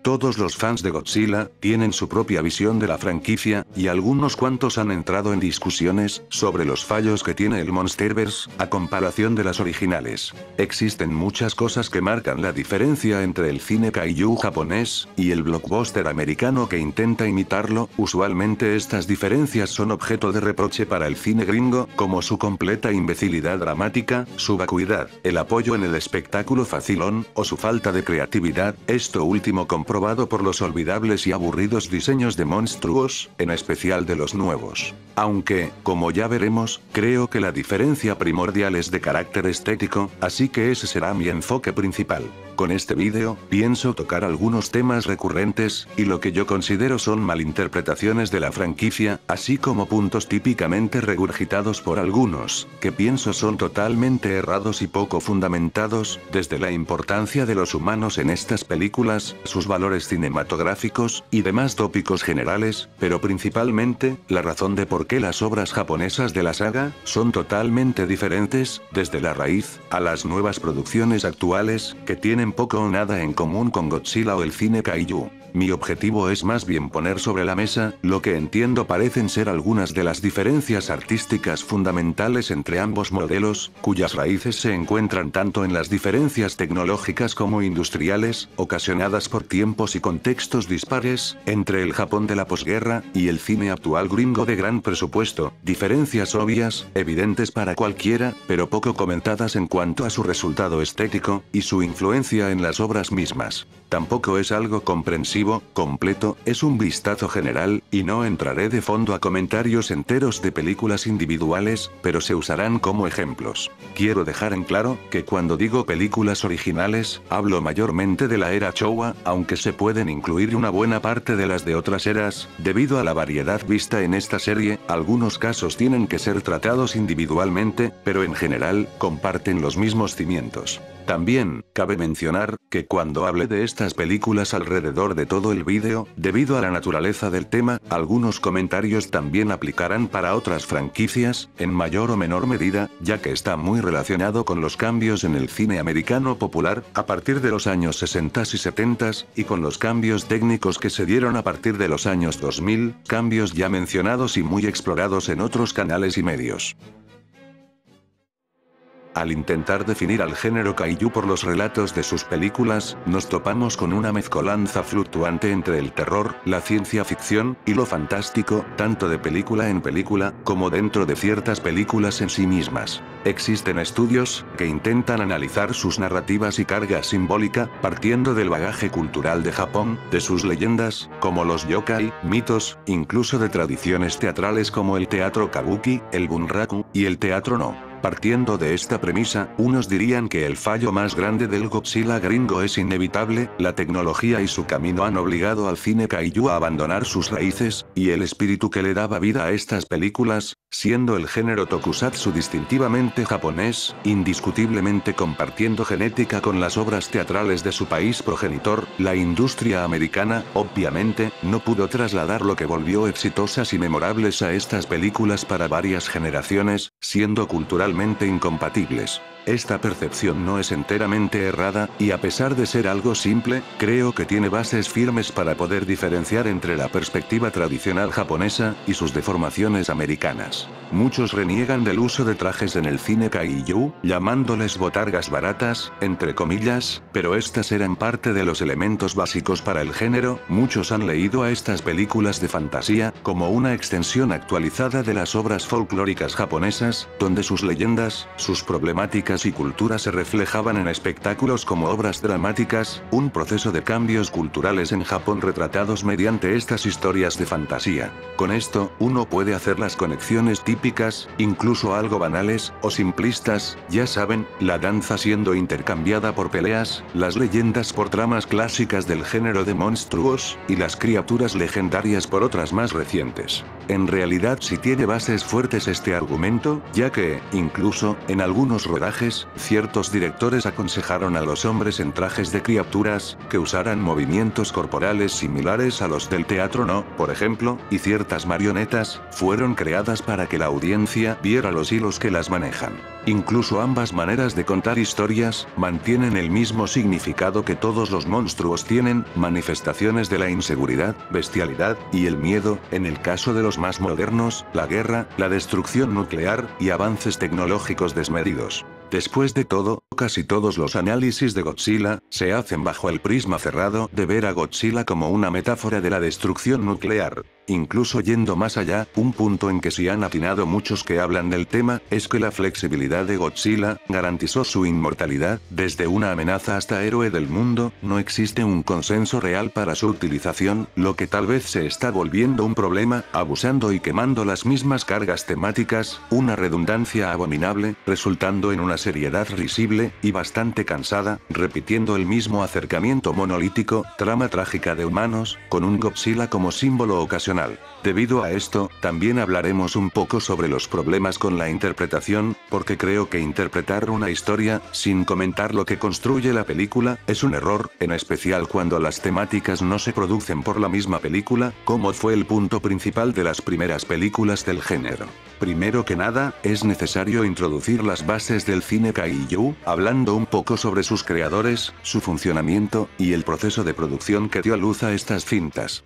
Todos los fans de Godzilla tienen su propia visión de la franquicia, y algunos cuantos han entrado en discusiones sobre los fallos que tiene el Monsterverse, a comparación de las originales. Existen muchas cosas que marcan la diferencia entre el cine kaiju japonés y el blockbuster americano que intenta imitarlo. Usualmente estas diferencias son objeto de reproche para el cine gringo, como su completa imbecilidad dramática, su vacuidad, el apoyo en el espectáculo facilón, o su falta de creatividad, esto último comprobado por los olvidables y aburridos diseños de monstruos, en especial de los nuevos. Aunque, como ya veremos, creo que la diferencia primordial es de carácter estético, así que ese será mi enfoque principal. Con este vídeo, pienso tocar algunos temas recurrentes, y lo que yo considero son malinterpretaciones de la franquicia, así como puntos típicamente regurgitados por algunos, que pienso son totalmente errados y poco fundamentados, desde la importancia de los humanos en estas películas, sus valores cinematográficos, y demás tópicos generales, pero principalmente, la razón de por qué las obras japonesas de la saga, son totalmente diferentes, desde la raíz, a las nuevas producciones actuales, que tienen poco o nada en común con Godzilla o el cine kaiju. Mi objetivo es más bien poner sobre la mesa, lo que entiendo parecen ser algunas de las diferencias artísticas fundamentales entre ambos modelos, cuyas raíces se encuentran tanto en las diferencias tecnológicas como industriales, ocasionadas por tiempos y contextos dispares, entre el Japón de la posguerra, y el cine actual gringo de gran presupuesto, diferencias obvias, evidentes para cualquiera, pero poco comentadas en cuanto a su resultado estético, y su influencia en las obras mismas. Tampoco es algo comprensivo, completo, es un vistazo general, y no entraré de fondo a comentarios enteros de películas individuales, pero se usarán como ejemplos. Quiero dejar en claro, que cuando digo películas originales, hablo mayormente de la era Showa, aunque se pueden incluir una buena parte de las de otras eras, debido a la variedad vista en esta serie, algunos casos tienen que ser tratados individualmente, pero en general, comparten los mismos cimientos. También, cabe mencionar, que cuando hable de estas películas alrededor de todo el vídeo, debido a la naturaleza del tema, algunos comentarios también aplicarán para otras franquicias, en mayor o menor medida, ya que está muy relacionado con los cambios en el cine americano popular, a partir de los años 60 y 70, y con los cambios técnicos que se dieron a partir de los años 2000, cambios ya mencionados y muy explorados en otros canales y medios. Al intentar definir al género kaiju por los relatos de sus películas, nos topamos con una mezcolanza fluctuante entre el terror, la ciencia ficción, y lo fantástico, tanto de película en película, como dentro de ciertas películas en sí mismas. Existen estudios, que intentan analizar sus narrativas y carga simbólica, partiendo del bagaje cultural de Japón, de sus leyendas, como los yokai, mitos, incluso de tradiciones teatrales como el teatro kabuki, el bunraku, y el teatro no. Partiendo de esta premisa, unos dirían que el fallo más grande del Godzilla gringo es inevitable, la tecnología y su camino han obligado al cine kaiju a abandonar sus raíces, y el espíritu que le daba vida a estas películas, siendo el género tokusatsu distintivamente japonés, indiscutiblemente compartiendo genética con las obras teatrales de su país progenitor, la industria americana, obviamente, no pudo trasladar lo que volvió exitosas y memorables a estas películas para varias generaciones, siendo culturalmente incompatibles. Esta percepción no es enteramente errada, y a pesar de ser algo simple, creo que tiene bases firmes para poder diferenciar entre la perspectiva tradicional japonesa, y sus deformaciones americanas. Muchos reniegan del uso de trajes en el cine kaiju, llamándoles botargas baratas, entre comillas, pero estas eran parte de los elementos básicos para el género. Muchos han leído a estas películas de fantasía, como una extensión actualizada de las obras folclóricas japonesas, donde sus leyendas, sus problemáticas y culturas se reflejaban en espectáculos como obras dramáticas, un proceso de cambios culturales en Japón retratados mediante estas historias de fantasía. Con esto, uno puede hacer las conexiones típicas, incluso algo banales, o simplistas, ya saben, la danza siendo intercambiada por peleas, las leyendas por tramas clásicas del género de monstruos, y las criaturas legendarias por otras más recientes. En realidad sí tiene bases fuertes este argumento, ya que, incluso, en algunos rodajes, ciertos directores aconsejaron a los hombres en trajes de criaturas, que usaran movimientos corporales similares a los del teatro no, por ejemplo, y ciertas marionetas, fueron creadas para que la audiencia viera los hilos que las manejan. Incluso ambas maneras de contar historias, mantienen el mismo significado que todos los monstruos tienen, manifestaciones de la inseguridad, bestialidad, y el miedo, en el caso de los más modernos, la guerra, la destrucción nuclear, y avances tecnológicos desmedidos. Después de todo, casi todos los análisis de Godzilla, se hacen bajo el prisma cerrado de ver a Godzilla como una metáfora de la destrucción nuclear. Incluso yendo más allá, un punto en que sí han atinado muchos que hablan del tema, es que la flexibilidad de Godzilla, garantizó su inmortalidad, desde una amenaza hasta héroe del mundo, no existe un consenso real para su utilización, lo que tal vez se está volviendo un problema, abusando y quemando las mismas cargas temáticas, una redundancia abominable, resultando en una seriedad risible, y bastante cansada, repitiendo el mismo acercamiento monolítico, trama trágica de humanos, con un Godzilla como símbolo ocasional. Debido a esto, también hablaremos un poco sobre los problemas con la interpretación, porque creo que interpretar una historia, sin comentar lo que construye la película, es un error, en especial cuando las temáticas no se producen por la misma película, como fue el punto principal de las primeras películas del género. Primero que nada, es necesario introducir las bases del cine Kaiju, hablando un poco sobre sus creadores, su funcionamiento, y el proceso de producción que dio a luz a estas cintas.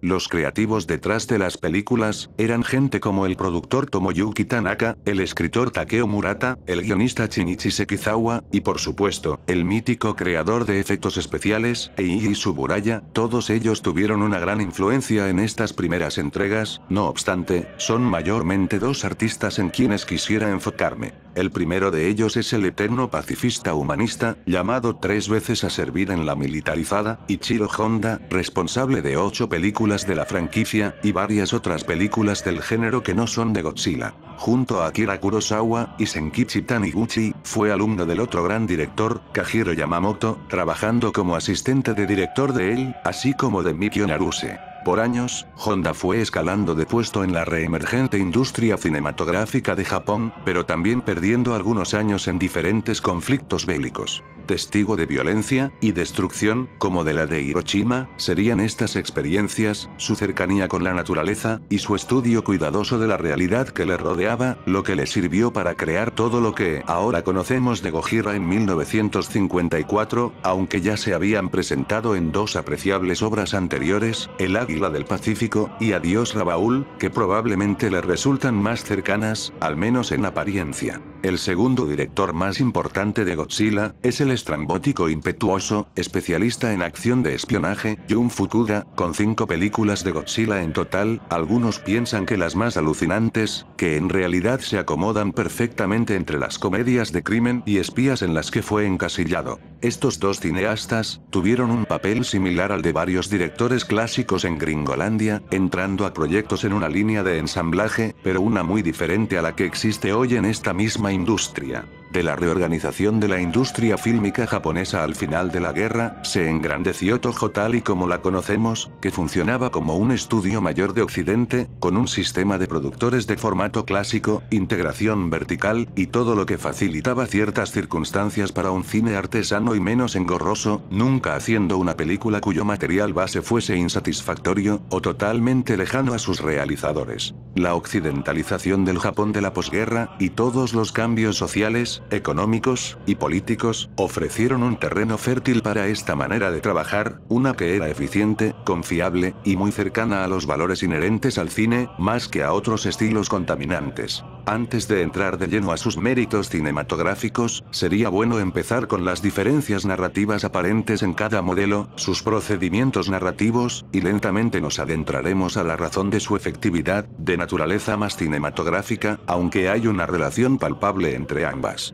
Los creativos detrás de las películas, eran gente como el productor Tomoyuki Tanaka, el escritor Takeo Murata, el guionista Shinichi Sekizawa, y por supuesto, el mítico creador de efectos especiales, Eiji Tsuburaya. Todos ellos tuvieron una gran influencia en estas primeras entregas, no obstante, son mayormente dos artistas en quienes quisiera enfocarme. El primero de ellos es el eterno pacifista humanista, llamado 3 veces a servir en la militarizada, Ichiro Honda, responsable de 8 películas de la franquicia, y varias otras películas del género que no son de Godzilla. Junto a Akira Kurosawa y Senkichi Taniguchi, fue alumno del otro gran director, Kajiro Yamamoto, trabajando como asistente de director de él, así como de Mikio Naruse. Por años, Honda fue escalando de puesto en la reemergente industria cinematográfica de Japón, pero también perdiendo algunos años en diferentes conflictos bélicos. Testigo de violencia y destrucción, como de la de Hiroshima, serían estas experiencias, su cercanía con la naturaleza, y su estudio cuidadoso de la realidad que le rodeaba, lo que le sirvió para crear todo lo que ahora conocemos de Gojira en 1954, aunque ya se habían presentado en 2 apreciables obras anteriores, El Águila del Pacífico, y Adiós Rabaul, que probablemente le resultan más cercanas, al menos en apariencia. El segundo director más importante de Godzilla, es el estrambótico impetuoso, especialista en acción de espionaje, Jun Fukuda, con 5 películas de Godzilla en total, algunos piensan que las más alucinantes, que en realidad se acomodan perfectamente entre las comedias de crimen y espías en las que fue encasillado. Estos dos cineastas, tuvieron un papel similar al de varios directores clásicos en Gringolandia, entrando a proyectos en una línea de ensamblaje, pero una muy diferente a la que existe hoy en esta misma industria. De la reorganización de la industria fílmica japonesa al final de la guerra, se engrandeció Toho tal y como la conocemos, que funcionaba como un estudio mayor de Occidente, con un sistema de productores de formato clásico, integración vertical, y todo lo que facilitaba ciertas circunstancias para un cine artesano y menos engorroso, nunca haciendo una película cuyo material base fuese insatisfactorio, o totalmente lejano a sus realizadores. La occidentalización del Japón de la posguerra, y todos los cambios sociales, económicos y políticos, ofrecieron un terreno fértil para esta manera de trabajar, una que era eficiente, confiable, y muy cercana a los valores inherentes al cine, más que a otros estilos contaminantes. Antes de entrar de lleno a sus méritos cinematográficos, sería bueno empezar con las diferencias narrativas aparentes en cada modelo, sus procedimientos narrativos, y lentamente nos adentraremos a la razón de su efectividad, de naturaleza más cinematográfica, aunque hay una relación palpable entre ambas.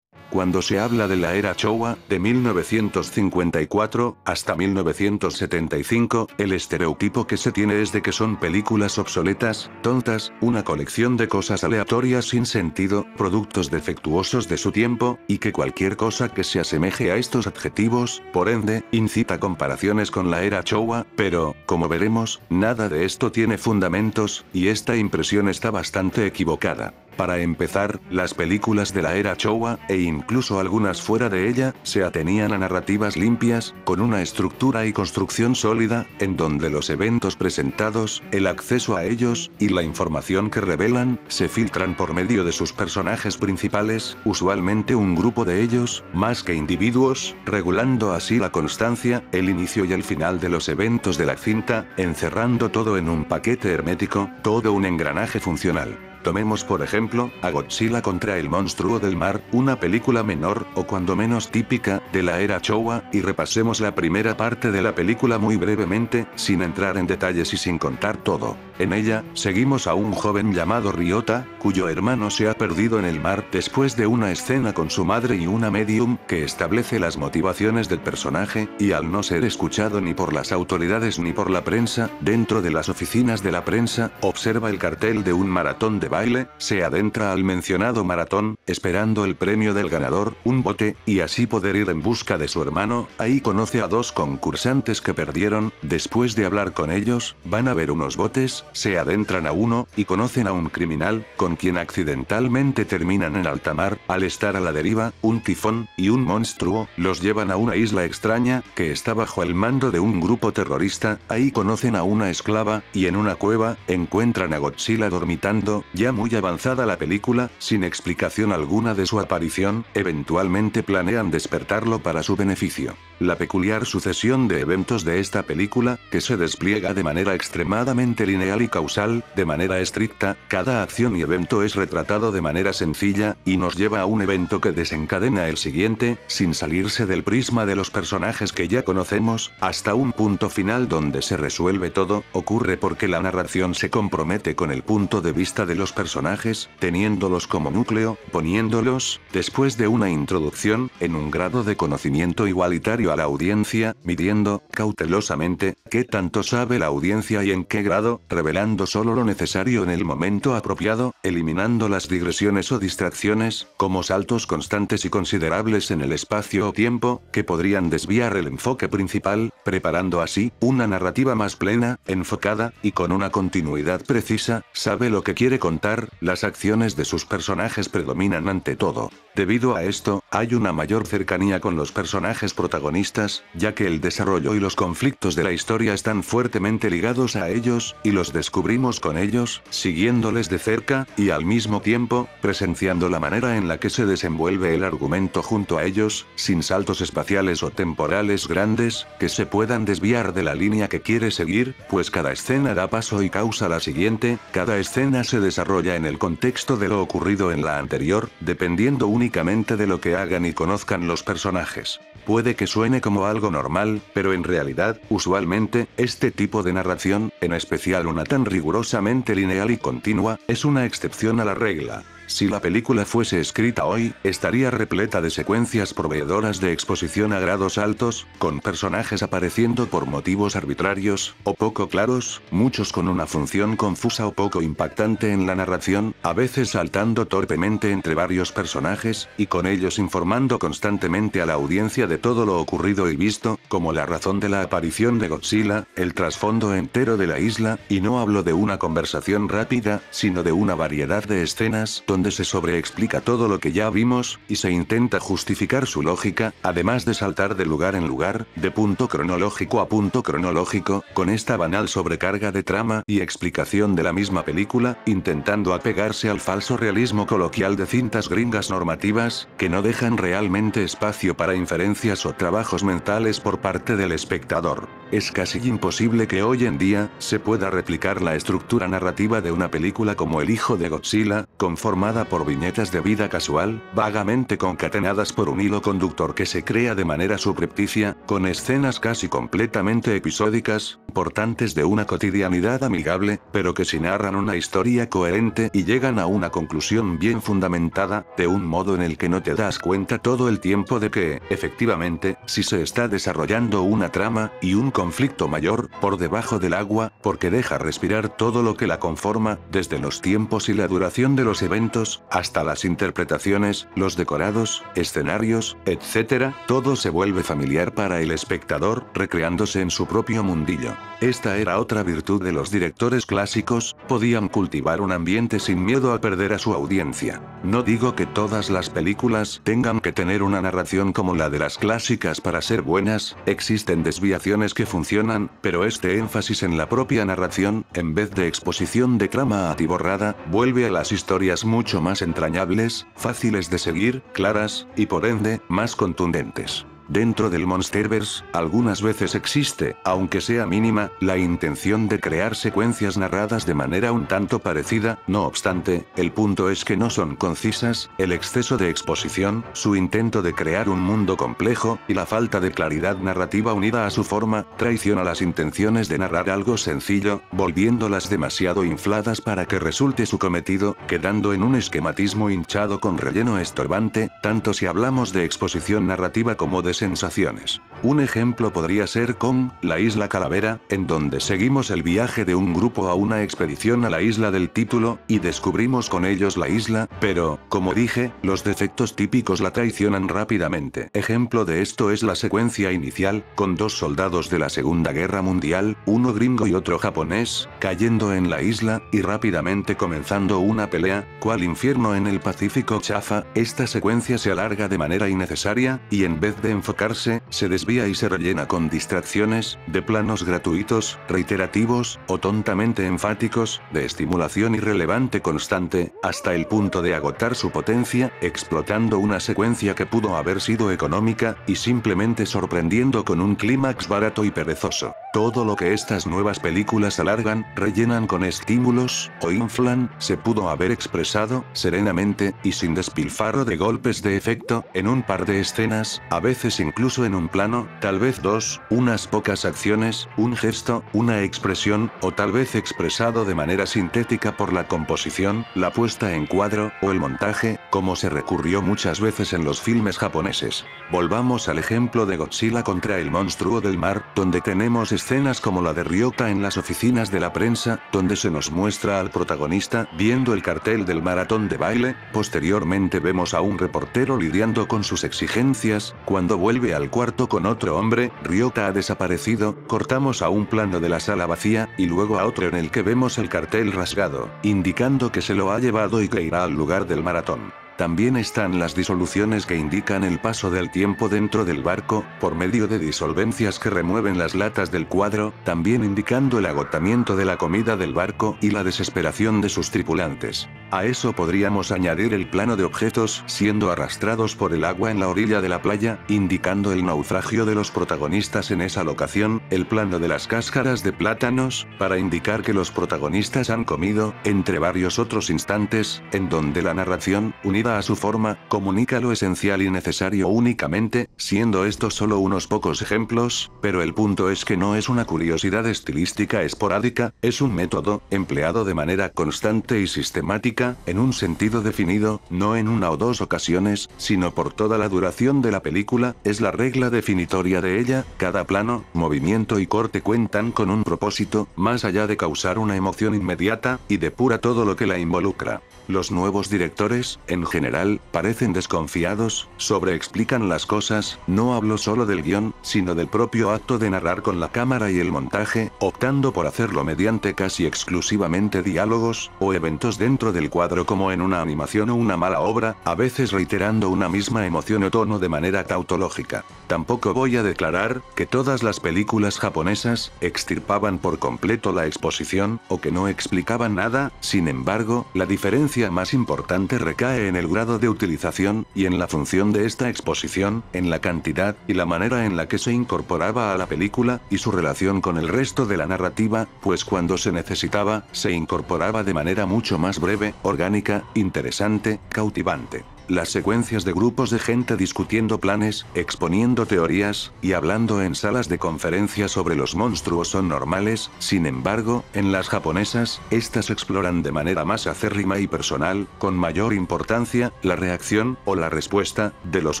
Cuando se habla de la era Showa, de 1954 hasta 1975, el estereotipo que se tiene es de que son películas obsoletas, tontas, una colección de cosas aleatorias sin sentido, productos defectuosos de su tiempo, y que cualquier cosa que se asemeje a estos adjetivos, por ende, incita comparaciones con la era Showa, pero, como veremos, nada de esto tiene fundamentos, y esta impresión está bastante equivocada. Para empezar, las películas de la era Showa, e incluso algunas fuera de ella, se atenían a narrativas limpias, con una estructura y construcción sólida, en donde los eventos presentados, el acceso a ellos, y la información que revelan, se filtran por medio de sus personajes principales, usualmente un grupo de ellos, más que individuos, regulando así la constancia, el inicio y el final de los eventos de la cinta, encerrando todo en un paquete hermético, todo un engranaje funcional. Tomemos por ejemplo, a Godzilla contra el monstruo del mar, una película menor, o cuando menos típica, de la era Showa, y repasemos la primera parte de la película muy brevemente, sin entrar en detalles y sin contar todo. En ella, seguimos a un joven llamado Ryota, cuyo hermano se ha perdido en el mar después de una escena con su madre y una medium, que establece las motivaciones del personaje, y al no ser escuchado ni por las autoridades ni por la prensa, dentro de las oficinas de la prensa, observa el cartel de un maratón de baile, se adentra al mencionado maratón, esperando el premio del ganador, un bote, y así poder ir en busca de su hermano. Ahí conoce a dos concursantes que perdieron, después de hablar con ellos, van a ver unos botes, se adentran a uno, y conocen a un criminal, con quien accidentalmente terminan en alta mar. Al estar a la deriva, un tifón, y un monstruo, los llevan a una isla extraña, que está bajo el mando de un grupo terrorista. Ahí conocen a una esclava, y en una cueva, encuentran a Godzilla dormitando, ya muy avanzada la película, sin explicación alguna de su aparición, eventualmente planean despertarlo para su beneficio. La peculiar sucesión de eventos de esta película, que se despliega de manera extremadamente lineal y causal, de manera estricta, cada acción y evento es retratado de manera sencilla, y nos lleva a un evento que desencadena el siguiente, sin salirse del prisma de los personajes que ya conocemos, hasta un punto final donde se resuelve todo. Ocurre porque la narración se compromete con el punto de vista de los personajes, teniéndolos como núcleo, poniéndolos, después de una introducción, en un grado de conocimiento igualitario a la audiencia, midiendo, cautelosamente, qué tanto sabe la audiencia y en qué grado, revelando solo lo necesario en el momento apropiado, eliminando las digresiones o distracciones, como saltos constantes y considerables en el espacio o tiempo, que podrían desviar el enfoque principal, preparando así, una narrativa más plena, enfocada, y con una continuidad precisa. Sabe lo que quiere contar, las acciones de sus personajes predominan ante todo. Debido a esto, hay una mayor cercanía con los personajes protagonistas, ya que el desarrollo y los conflictos de la historia están fuertemente ligados a ellos, y los descubrimos con ellos, siguiéndoles de cerca, y al mismo tiempo, presenciando la manera en la que se desenvuelve el argumento junto a ellos, sin saltos espaciales o temporales grandes, que se puedan desviar de la línea que quiere seguir, pues cada escena da paso y causa la siguiente, cada escena se desarrolla en el contexto de lo ocurrido en la anterior, dependiendo únicamente de lo que hagan y conozcan los personajes. Puede que suene como algo normal, pero en realidad, usualmente, este tipo de narración, en especial una tan rigurosamente lineal y continua, es una excepción a la regla. Si la película fuese escrita hoy, estaría repleta de secuencias proveedoras de exposición a grados altos, con personajes apareciendo por motivos arbitrarios, o poco claros, muchos con una función confusa o poco impactante en la narración, a veces saltando torpemente entre varios personajes, y con ellos informando constantemente a la audiencia de todo lo ocurrido y visto, como la razón de la aparición de Godzilla, el trasfondo entero de la isla, y no hablo de una conversación rápida, sino de una variedad de escenas, donde se sobreexplica todo lo que ya vimos, y se intenta justificar su lógica, además de saltar de lugar en lugar, de punto cronológico a punto cronológico, con esta banal sobrecarga de trama y explicación de la misma película, intentando apegarse al falso realismo coloquial de cintas gringas normativas, que no dejan realmente espacio para inferencias o trabajos mentales por parte del espectador. Es casi imposible que hoy en día, se pueda replicar la estructura narrativa de una película como El hijo de Godzilla, conformada por viñetas de vida casual, vagamente concatenadas por un hilo conductor que se crea de manera subrepticia, con escenas casi completamente episódicas, portantes de una cotidianidad amigable, pero que si narran una historia coherente y llegan a una conclusión bien fundamentada, de un modo en el que no te das cuenta todo el tiempo de que, efectivamente, si se está desarrollando una trama, y un conflicto mayor, por debajo del agua, porque deja respirar todo lo que la conforma, desde los tiempos y la duración de los eventos, hasta las interpretaciones, los decorados, escenarios, etc., todo se vuelve familiar para el espectador, recreándose en su propio mundillo. Esta era otra virtud de los directores clásicos, podían cultivar un ambiente sin miedo a perder a su audiencia. No digo que todas las películas tengan que tener una narración como la de las clásicas para ser buenas, existen desviaciones que funcionan, pero este énfasis en la propia narración, en vez de exposición de trama atiborrada, vuelve a las historias mucho más entrañables, fáciles de seguir, claras, y por ende, más contundentes. Dentro del Monsterverse, algunas veces existe, aunque sea mínima, la intención de crear secuencias narradas de manera un tanto parecida, no obstante, el punto es que no son concisas, el exceso de exposición, su intento de crear un mundo complejo, y la falta de claridad narrativa unida a su forma, traiciona las intenciones de narrar algo sencillo, volviéndolas demasiado infladas para que resulte su cometido, quedando en un esquematismo hinchado con relleno estorbante, tanto si hablamos de exposición narrativa como de sensaciones. Un ejemplo podría ser con La Isla Calavera, en donde seguimos el viaje de un grupo a una expedición a la isla del título, y descubrimos con ellos la isla, pero, como dije, los defectos típicos la traicionan rápidamente. Ejemplo de esto es la secuencia inicial, con dos soldados de la Segunda Guerra Mundial, uno gringo y otro japonés, cayendo en la isla, y rápidamente comenzando una pelea, cual infierno en el Pacífico chafa. Esta secuencia se alarga de manera innecesaria, y en vez de enfocarse, se desvía y se rellena con distracciones, de planos gratuitos, reiterativos, o tontamente enfáticos, de estimulación irrelevante constante, hasta el punto de agotar su potencia, explotando una secuencia que pudo haber sido económica, y simplemente sorprendiendo con un clímax barato y perezoso. Todo lo que estas nuevas películas alargan, rellenan con estímulos, o inflan, se pudo haber expresado, serenamente, y sin despilfarro de golpes de efecto, en un par de escenas, a veces incluso en un plano, tal vez dos, unas pocas acciones, un gesto, una expresión, o tal vez expresado de manera sintética por la composición, la puesta en cuadro, o el montaje, como se recurrió muchas veces en los filmes japoneses. Volvamos al ejemplo de Godzilla contra el monstruo del mar, donde tenemos escenas como la de Ryota en las oficinas de la prensa, donde se nos muestra al protagonista viendo el cartel del maratón de baile, posteriormente vemos a un reportero lidiando con sus exigencias, cuando vuelve al cuarto con otro hombre, Ryota ha desaparecido, cortamos a un plano de la sala vacía, y luego a otro en el que vemos el cartel rasgado, indicando que se lo ha llevado y que irá al lugar del maratón. También están las disoluciones que indican el paso del tiempo dentro del barco, por medio de disolvencias que remueven las latas del cuadro, también indicando el agotamiento de la comida del barco y la desesperación de sus tripulantes. A eso podríamos añadir el plano de objetos siendo arrastrados por el agua en la orilla de la playa, indicando el naufragio de los protagonistas en esa locación, el plano de las cáscaras de plátanos, para indicar que los protagonistas han comido, entre varios otros instantes, en donde la narración, unida a su forma, comunica lo esencial y necesario únicamente, siendo estos solo unos pocos ejemplos, pero el punto es que no es una curiosidad estilística esporádica, es un método, empleado de manera constante y sistemática, en un sentido definido, no en una o dos ocasiones, sino por toda la duración de la película, es la regla definitoria de ella, cada plano, movimiento y corte cuentan con un propósito, más allá de causar una emoción inmediata, y depura todo lo que la involucra. Los nuevos directores, en general, parecen desconfiados, sobreexplican las cosas, no hablo solo del guión, sino del propio acto de narrar con la cámara y el montaje, optando por hacerlo mediante casi exclusivamente diálogos, o eventos dentro del cuadro como en una animación o una mala obra, a veces reiterando una misma emoción o tono de manera tautológica. Tampoco voy a declarar que todas las películas japonesas extirpaban por completo la exposición, o que no explicaban nada, sin embargo, la diferencia más importante recae en el grado de utilización, y en la función de esta exposición, en la cantidad, y la manera en la que se incorporaba a la película, y su relación con el resto de la narrativa, pues cuando se necesitaba, se incorporaba de manera mucho más breve, orgánica, interesante, cautivante. Las secuencias de grupos de gente discutiendo planes, exponiendo teorías, y hablando en salas de conferencias sobre los monstruos son normales, sin embargo, en las japonesas, estas exploran de manera más acérrima y personal, con mayor importancia, la reacción, o la respuesta, de los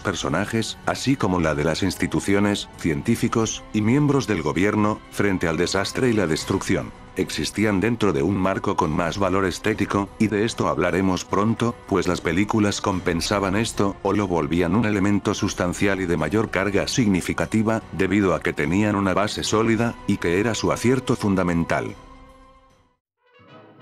personajes, así como la de las instituciones, científicos, y miembros del gobierno, frente al desastre y la destrucción. existían dentro de un marco con más valor estético, y de esto hablaremos pronto, pues las películas compensaban esto, o lo volvían un elemento sustancial y de mayor carga significativa, debido a que tenían una base sólida, y que era su acierto fundamental.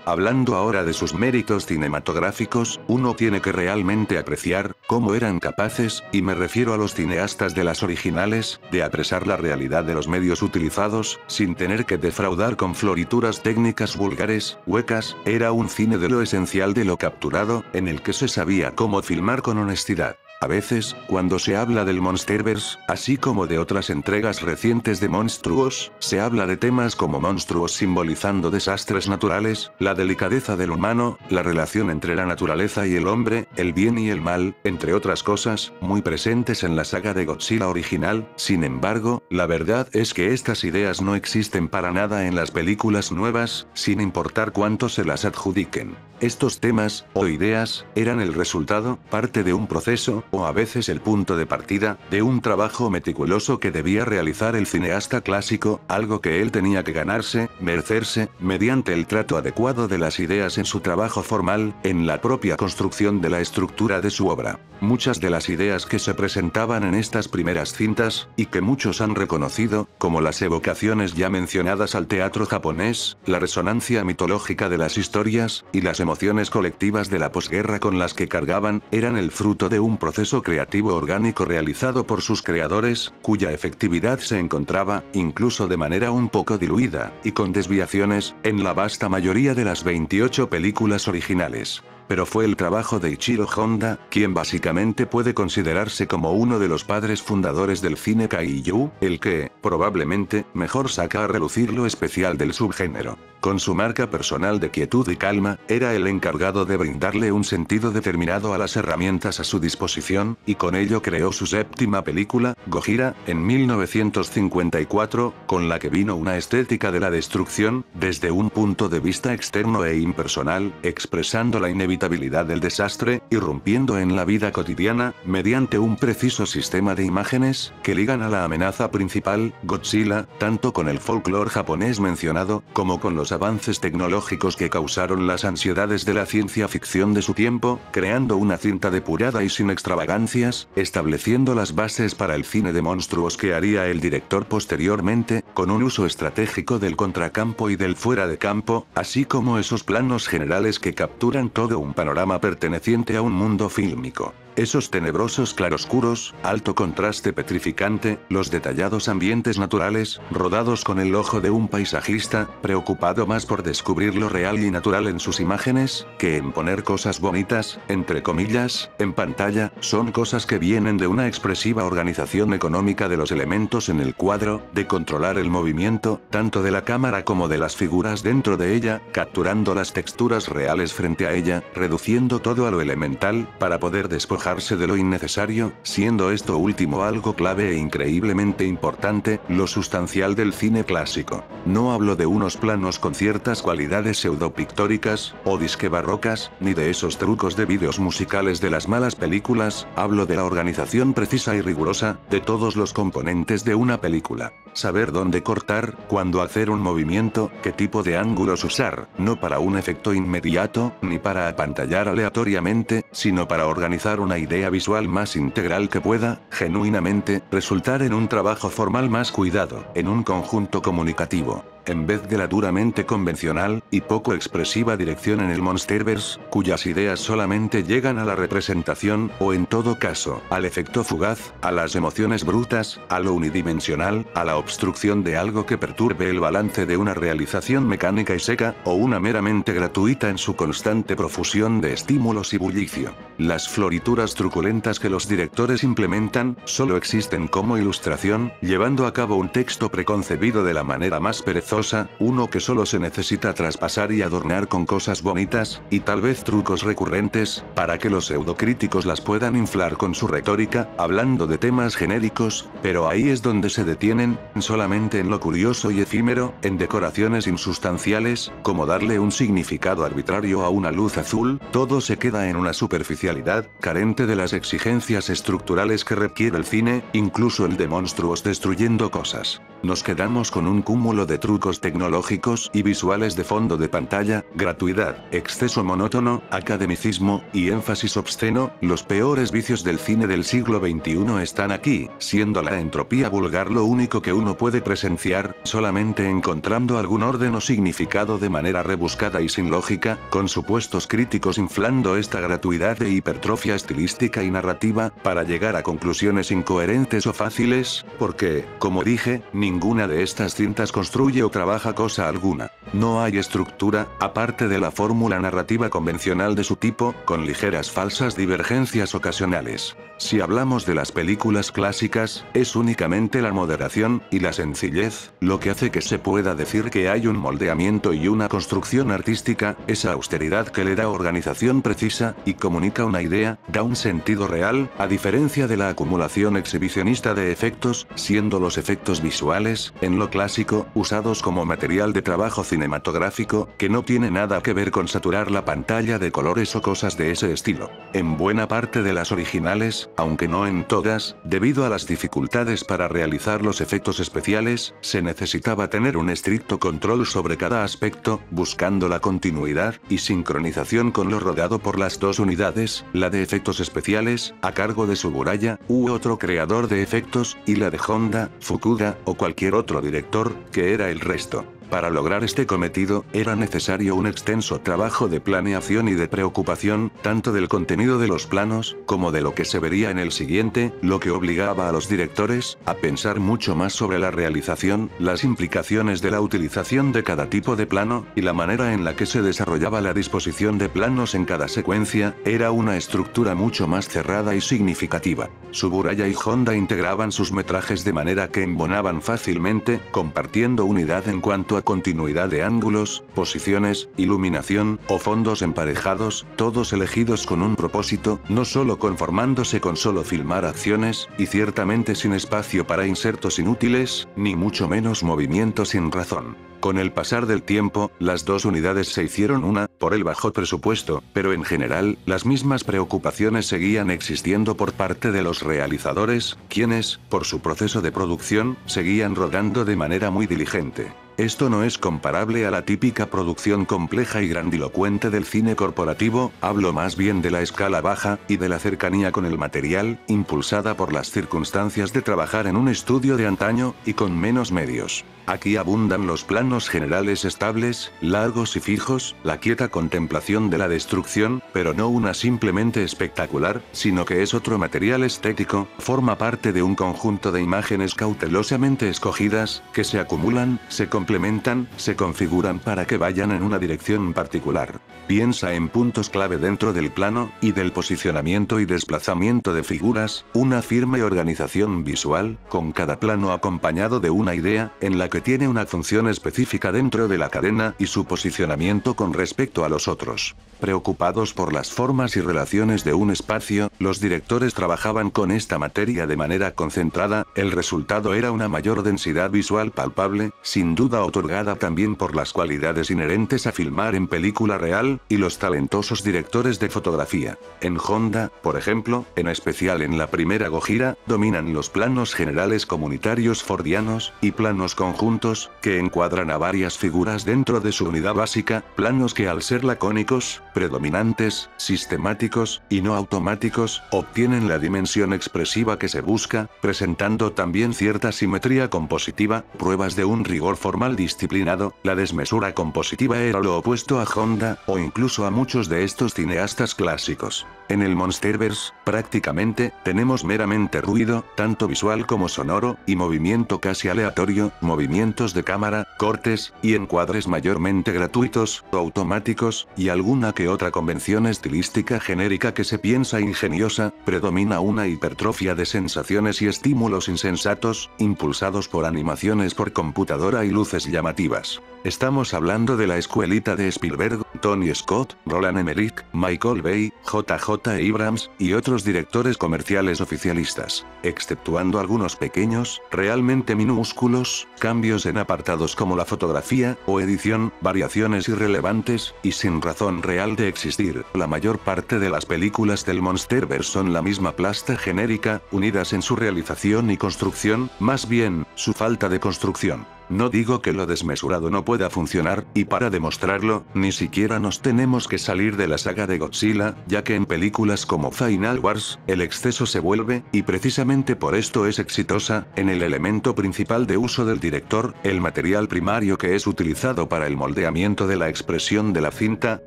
Hablando ahora de sus méritos cinematográficos, uno tiene que realmente apreciar cómo eran capaces, y me refiero a los cineastas de las originales, de apresar la realidad de los medios utilizados, sin tener que defraudar con florituras técnicas vulgares, huecas. Era un cine de lo esencial de lo capturado, en el que se sabía cómo filmar con honestidad. A veces, cuando se habla del Monsterverse, así como de otras entregas recientes de Monstruos, se habla de temas como monstruos simbolizando desastres naturales, la delicadeza del humano, la relación entre la naturaleza y el hombre, el bien y el mal, entre otras cosas, muy presentes en la saga de Godzilla original. Sin embargo, la verdad es que estas ideas no existen para nada en las películas nuevas, sin importar cuánto se las adjudiquen. Estos temas, o ideas, eran el resultado, parte de un proceso, o a veces el punto de partida, de un trabajo meticuloso que debía realizar el cineasta clásico, algo que él tenía que ganarse, merecerse, mediante el trato adecuado de las ideas en su trabajo formal, en la propia construcción de la estructura de su obra. Muchas de las ideas que se presentaban en estas primeras cintas, y que muchos han reconocido, como las evocaciones ya mencionadas al teatro japonés, la resonancia mitológica de las historias, y las emociones colectivas de la posguerra con las que cargaban, eran el fruto de un proceso creativo orgánico realizado por sus creadores, cuya efectividad se encontraba, incluso de manera un poco diluida, y con desviaciones, en la vasta mayoría de las 28 películas originales. Pero fue el trabajo de Ichiro Honda, quien básicamente puede considerarse como uno de los padres fundadores del cine kaiju, el que, probablemente, mejor saca a relucir lo especial del subgénero. Con su marca personal de quietud y calma, era el encargado de brindarle un sentido determinado a las herramientas a su disposición, y con ello creó su séptima película, Gojira, en 1954, con la que vino una estética de la destrucción, desde un punto de vista externo e impersonal, expresando la inevitabilidad del desastre, irrumpiendo en la vida cotidiana, mediante un preciso sistema de imágenes, que ligan a la amenaza principal, Godzilla, tanto con el folclore japonés mencionado, como con los avances tecnológicos que causaron las ansiedades de la ciencia ficción de su tiempo, creando una cinta depurada y sin extravagancias, estableciendo las bases para el cine de monstruos que haría el director posteriormente, con un uso estratégico del contracampo y del fuera de campo, así como esos planos generales que capturan todo un panorama perteneciente a un mundo fílmico. Esos tenebrosos claroscuros, alto contraste petrificante, los detallados ambientes naturales, rodados con el ojo de un paisajista, preocupado más por descubrir lo real y natural en sus imágenes, que en poner cosas bonitas, entre comillas, en pantalla, son cosas que vienen de una expresiva organización económica de los elementos en el cuadro, de controlar el movimiento, tanto de la cámara como de las figuras dentro de ella, capturando las texturas reales frente a ella, reduciendo todo a lo elemental, para poder despojar de lo innecesario, siendo esto último algo clave e increíblemente importante, lo sustancial del cine clásico. No hablo de unos planos con ciertas cualidades pseudopictóricas, o disque barrocas, ni de esos trucos de vídeos musicales de las malas películas, hablo de la organización precisa y rigurosa, de todos los componentes de una película. Saber dónde cortar, cuándo hacer un movimiento, qué tipo de ángulos usar, no para un efecto inmediato, ni para apantallar aleatoriamente, sino para organizar una idea visual más integral que pueda, genuinamente, resultar en un trabajo formal más cuidado, en un conjunto comunicativo. En vez de la duramente convencional, y poco expresiva dirección en el Monsterverse, cuyas ideas solamente llegan a la representación, o en todo caso, al efecto fugaz, a las emociones brutas, a lo unidimensional, a la obstrucción de algo que perturbe el balance de una realización mecánica y seca, o una meramente gratuita en su constante profusión de estímulos y bullicio. Las florituras truculentas que los directores implementan, solo existen como ilustración, llevando a cabo un texto preconcebido de la manera más perezosa, uno que solo se necesita traspasar y adornar con cosas bonitas, y tal vez trucos recurrentes, para que los pseudocríticos las puedan inflar con su retórica, hablando de temas genéricos, pero ahí es donde se detienen, solamente en lo curioso y efímero, en decoraciones insustanciales, como darle un significado arbitrario a una luz azul, todo se queda en una superficialidad, carente de las exigencias estructurales que requiere el cine, incluso el de monstruos destruyendo cosas. nos quedamos con un cúmulo de trucos tecnológicos y visuales de fondo de pantalla, gratuidad, exceso monótono, academicismo, y énfasis obsceno. Los peores vicios del cine del siglo XXI están aquí, siendo la entropía vulgar lo único que uno puede presenciar, solamente encontrando algún orden o significado de manera rebuscada y sin lógica, con supuestos críticos inflando esta gratuidad de hipertrofia estilística y narrativa, para llegar a conclusiones incoherentes o fáciles, porque, como dije, ninguna de estas cintas construye o trabaja cosa alguna. No hay estructura, aparte de la fórmula narrativa convencional de su tipo, con ligeras falsas divergencias ocasionales. Si hablamos de las películas clásicas, es únicamente la moderación y la sencillez lo que hace que se pueda decir que hay un moldeamiento y una construcción artística, esa austeridad que le da organización precisa y comunica una idea, da un sentido real, a diferencia de la acumulación exhibicionista de efectos, siendo los efectos visuales, en lo clásico, usados como material de trabajo cinematográfico, que no tiene nada que ver con saturar la pantalla de colores o cosas de ese estilo. En buena parte de las originales, aunque no en todas, debido a las dificultades para realizar los efectos especiales, se necesitaba tener un estricto control sobre cada aspecto, buscando la continuidad y sincronización con lo rodado por las dos unidades, la de efectos especiales, a cargo de Suburaya, u otro creador de efectos, y la de Honda, Fukuda, o cualquier otro director, que era el resto. Para lograr este cometido, era necesario un extenso trabajo de planeación y de preocupación, tanto del contenido de los planos, como de lo que se vería en el siguiente, lo que obligaba a los directores, a pensar mucho más sobre la realización, las implicaciones de la utilización de cada tipo de plano, y la manera en la que se desarrollaba la disposición de planos en cada secuencia, era una estructura mucho más cerrada y significativa. Suburaya y Honda integraban sus metrajes de manera que embonaban fácilmente, compartiendo unidad en cuanto a continuidad de ángulos, posiciones, iluminación, o fondos emparejados, todos elegidos con un propósito, no solo conformándose con solo filmar acciones, y ciertamente sin espacio para insertos inútiles, ni mucho menos movimientos sin razón. Con el pasar del tiempo, las dos unidades se hicieron una, por el bajo presupuesto, pero en general, las mismas preocupaciones seguían existiendo por parte de los realizadores, quienes, por su proceso de producción, seguían rodando de manera muy diligente. Esto no es comparable a la típica producción compleja y grandilocuente del cine corporativo, hablo más bien de la escala baja, y de la cercanía con el material, impulsada por las circunstancias de trabajar en un estudio de antaño, y con menos medios. Aquí abundan los planos generales estables, largos y fijos, la quieta contemplación de la destrucción, pero no una simplemente espectacular, sino que es otro material estético, forma parte de un conjunto de imágenes cautelosamente escogidas, que se acumulan, se complementan, se configuran para que vayan en una dirección particular. Piensa en puntos clave dentro del plano, y del posicionamiento y desplazamiento de figuras, una firme organización visual, con cada plano acompañado de una idea, en la que tiene una función específica dentro de la cadena y su posicionamiento con respecto a los otros. Preocupados por las formas y relaciones de un espacio, los directores trabajaban con esta materia de manera concentrada, el resultado era una mayor densidad visual palpable, sin duda otorgada también por las cualidades inherentes a filmar en película real, y los talentosos directores de fotografía. En Honda, por ejemplo, en especial en la primera Gojira, dominan los planos generales comunitarios fordianos, y planos conjuntos, que encuadran a varias figuras dentro de su unidad básica, planos que al ser lacónicos, predominantes, sistemáticos, y no automáticos, obtienen la dimensión expresiva que se busca, presentando también cierta simetría compositiva, pruebas de un rigor formal disciplinado. La desmesura compositiva era lo opuesto a Honda, o incluso a muchos de estos cineastas clásicos. En el Monsterverse, prácticamente, tenemos meramente ruido, tanto visual como sonoro, y movimiento casi aleatorio, movimientos de cámara, cortes, y encuadres mayormente gratuitos, o automáticos, y alguna que otra convención estilística genérica que se piensa ingeniosa, predomina una hipertrofia de sensaciones y estímulos insensatos, impulsados por animaciones por computadora y luces llamativas. Estamos hablando de la escuelita de Spielberg, Tony Scott, Roland Emmerich, Michael Bay, J.J. Abrams, y otros directores comerciales oficialistas. Exceptuando algunos pequeños, realmente minúsculos, cambios en apartados como la fotografía, o edición, variaciones irrelevantes, y sin razón real de existir, la mayor parte de las películas del Monsterverse son la misma plasta genérica, unidas en su realización y construcción, más bien, su falta de construcción. No digo que lo desmesurado no pueda funcionar, y para demostrarlo, ni siquiera nos tenemos que salir de la saga de Godzilla, ya que en películas como Final Wars, el exceso se vuelve, y precisamente por esto es exitosa, en el elemento principal de uso del director, el material primario que es utilizado para el moldeamiento de la expresión de la cinta,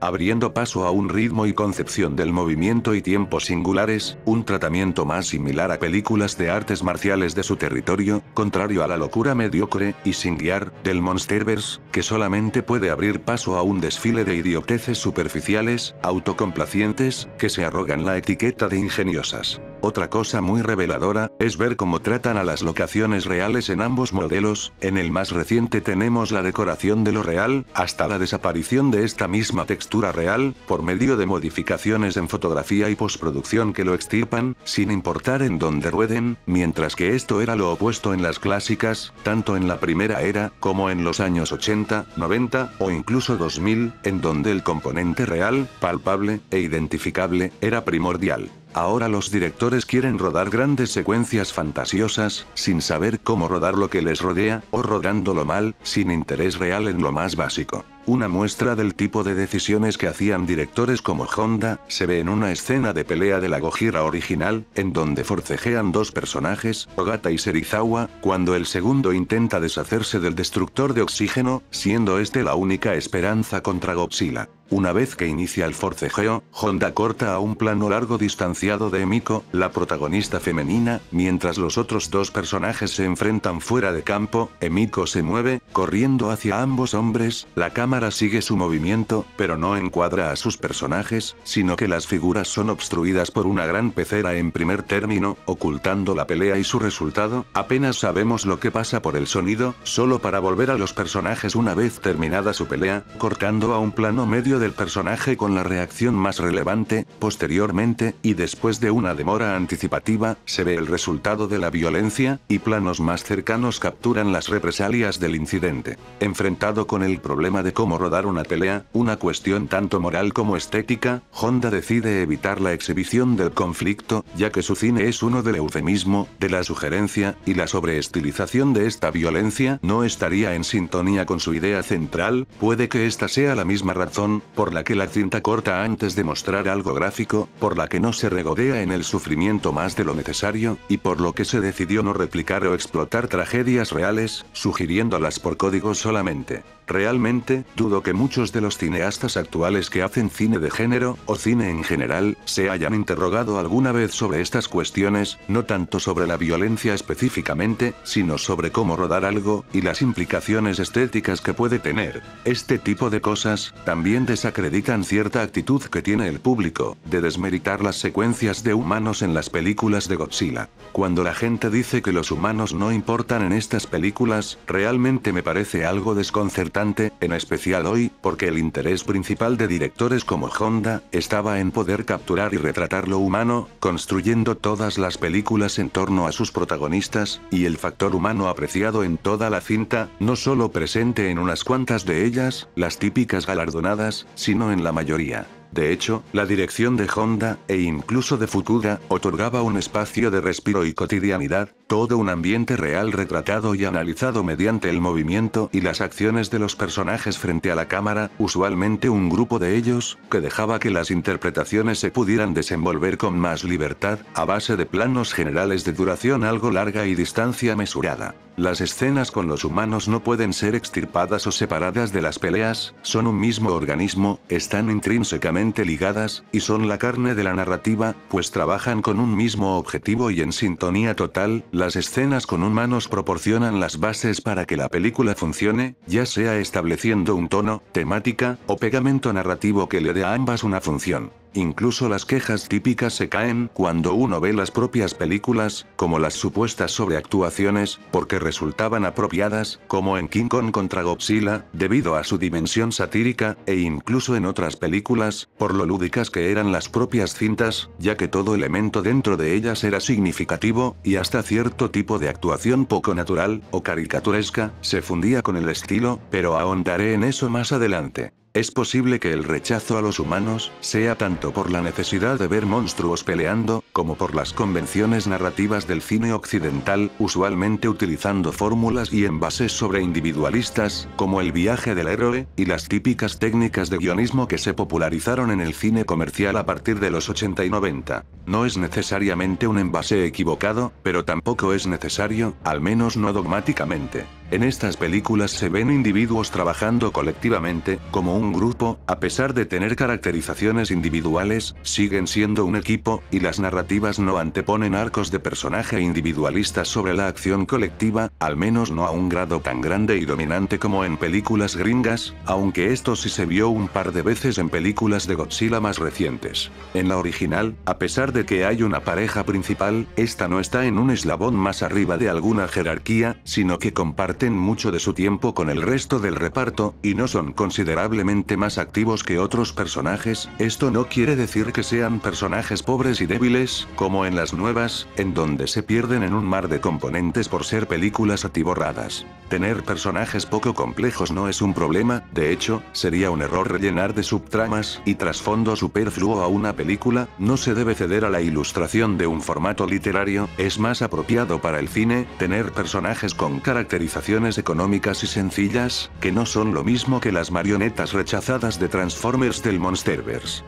abriendo paso a un ritmo y concepción del movimiento y tiempo singulares, un tratamiento más similar a películas de artes marciales de su territorio, contrario a la locura mediocre, y sin guiar, del Monsterverse, que solamente puede abrir paso a un desfile de idioteces superficiales, autocomplacientes, que se arrogan la etiqueta de ingeniosas. Otra cosa muy reveladora, es ver cómo tratan a las locaciones reales en ambos modelos. En el más reciente tenemos la decoración de lo real, hasta la desaparición de esta misma textura real, por medio de modificaciones en fotografía y postproducción que lo extirpan, sin importar en dónde rueden, mientras que esto era lo opuesto en las clásicas, tanto en la primera era, como en los años 80, 90, o incluso 2000, en donde el componente real, palpable, e identificable, era primordial. Ahora los directores quieren rodar grandes secuencias fantasiosas, sin saber cómo rodar lo que les rodea, o rodándolo mal, sin interés real en lo más básico. Una muestra del tipo de decisiones que hacían directores como Honda, se ve en una escena de pelea de la Gojira original, en donde forcejean dos personajes, Ogata y Serizawa, cuando el segundo intenta deshacerse del destructor de oxígeno, siendo este la única esperanza contra Godzilla. Una vez que inicia el forcejeo, Honda corta a un plano largo distanciado de Emiko, la protagonista femenina, mientras los otros dos personajes se enfrentan fuera de campo. Emiko se mueve, corriendo hacia ambos hombres, la cámara sigue su movimiento, pero no encuadra a sus personajes, sino que las figuras son obstruidas por una gran pecera en primer término, ocultando la pelea y su resultado. Apenas sabemos lo que pasa por el sonido, solo para volver a los personajes una vez terminada su pelea, cortando a un plano medio del personaje con la reacción más relevante. Posteriormente, y después de una demora anticipativa, se ve el resultado de la violencia, y planos más cercanos capturan las represalias del incidente. Enfrentado con el problema de cómo rodar una pelea, una cuestión tanto moral como estética, Honda decide evitar la exhibición del conflicto, ya que su cine es uno del eufemismo, de la sugerencia, y la sobreestilización de esta violencia no estaría en sintonía con su idea central. Puede que esta sea la misma razón por la que la cinta corta antes de mostrar algo gráfico, por la que no se regodea en el sufrimiento más de lo necesario, y por lo que se decidió no replicar o explotar tragedias reales, sugiriéndolas por códigos solamente. Realmente, dudo que muchos de los cineastas actuales que hacen cine de género, o cine en general, se hayan interrogado alguna vez sobre estas cuestiones, no tanto sobre la violencia específicamente, sino sobre cómo rodar algo, y las implicaciones estéticas que puede tener. Este tipo de cosas, también desacreditan cierta actitud que tiene el público, de desmeritar las secuencias de humanos en las películas de Godzilla. Cuando la gente dice que los humanos no importan en estas películas, realmente me parece algo desconcertante, en especial hoy, porque el interés principal de directores como Honda, estaba en poder capturar y retratar lo humano, construyendo todas las películas en torno a sus protagonistas, y el factor humano apreciado en toda la cinta, no solo presente en unas cuantas de ellas, las típicas galardonadas, sino en la mayoría. De hecho, la dirección de Honda, e incluso de Fukuda, otorgaba un espacio de respiro y cotidianidad, todo un ambiente real retratado y analizado mediante el movimiento y las acciones de los personajes frente a la cámara, usualmente un grupo de ellos, que dejaba que las interpretaciones se pudieran desenvolver con más libertad, a base de planos generales de duración algo larga y distancia mesurada. Las escenas con los humanos no pueden ser extirpadas o separadas de las peleas, son un mismo organismo, están intrínsecamente ligadas, y son la carne de la narrativa, pues trabajan con un mismo objetivo y en sintonía total. Las escenas con humanos proporcionan las bases para que la película funcione, ya sea estableciendo un tono, temática, o pegamento narrativo que le dé a ambas una función. Incluso las quejas típicas se caen cuando uno ve las propias películas, como las supuestas sobreactuaciones, porque resultaban apropiadas, como en King Kong contra Godzilla, debido a su dimensión satírica, e incluso en otras películas, por lo lúdicas que eran las propias cintas, ya que todo elemento dentro de ellas era significativo, y hasta cierto tipo de actuación poco natural, o caricaturesca, se fundía con el estilo, pero ahondaré en eso más adelante. Es posible que el rechazo a los humanos sea tanto por la necesidad de ver monstruos peleando, como por las convenciones narrativas del cine occidental, usualmente utilizando fórmulas y envases sobreindividualistas, como el viaje del héroe, y las típicas técnicas de guionismo que se popularizaron en el cine comercial a partir de los 80 y 90. No es necesariamente un envase equivocado, pero tampoco es necesario, al menos no dogmáticamente. En estas películas se ven individuos trabajando colectivamente, como un grupo, a pesar de tener caracterizaciones individuales, siguen siendo un equipo, y las narrativas no anteponen arcos de personaje individualistas sobre la acción colectiva, al menos no a un grado tan grande y dominante como en películas gringas, aunque esto sí se vio un par de veces en películas de Godzilla más recientes. En la original, a pesar de que hay una pareja principal, esta no está en un eslabón más arriba de alguna jerarquía, sino que comparten mucho de su tiempo con el resto del reparto, y no son considerablemente más activos que otros personajes. Esto no quiere decir que sean personajes pobres y débiles, como en las nuevas, en donde se pierden en un mar de componentes por ser películas atiborradas. Tener personajes poco complejos no es un problema, de hecho, sería un error rellenar de subtramas y trasfondo superfluo a una película. No se debe ceder a la ilustración de un formato literario, es más apropiado para el cine, tener personajes con caracterizaciones económicas y sencillas, que no son lo mismo que las marionetas rechazadas de Transformers del Monsterverse.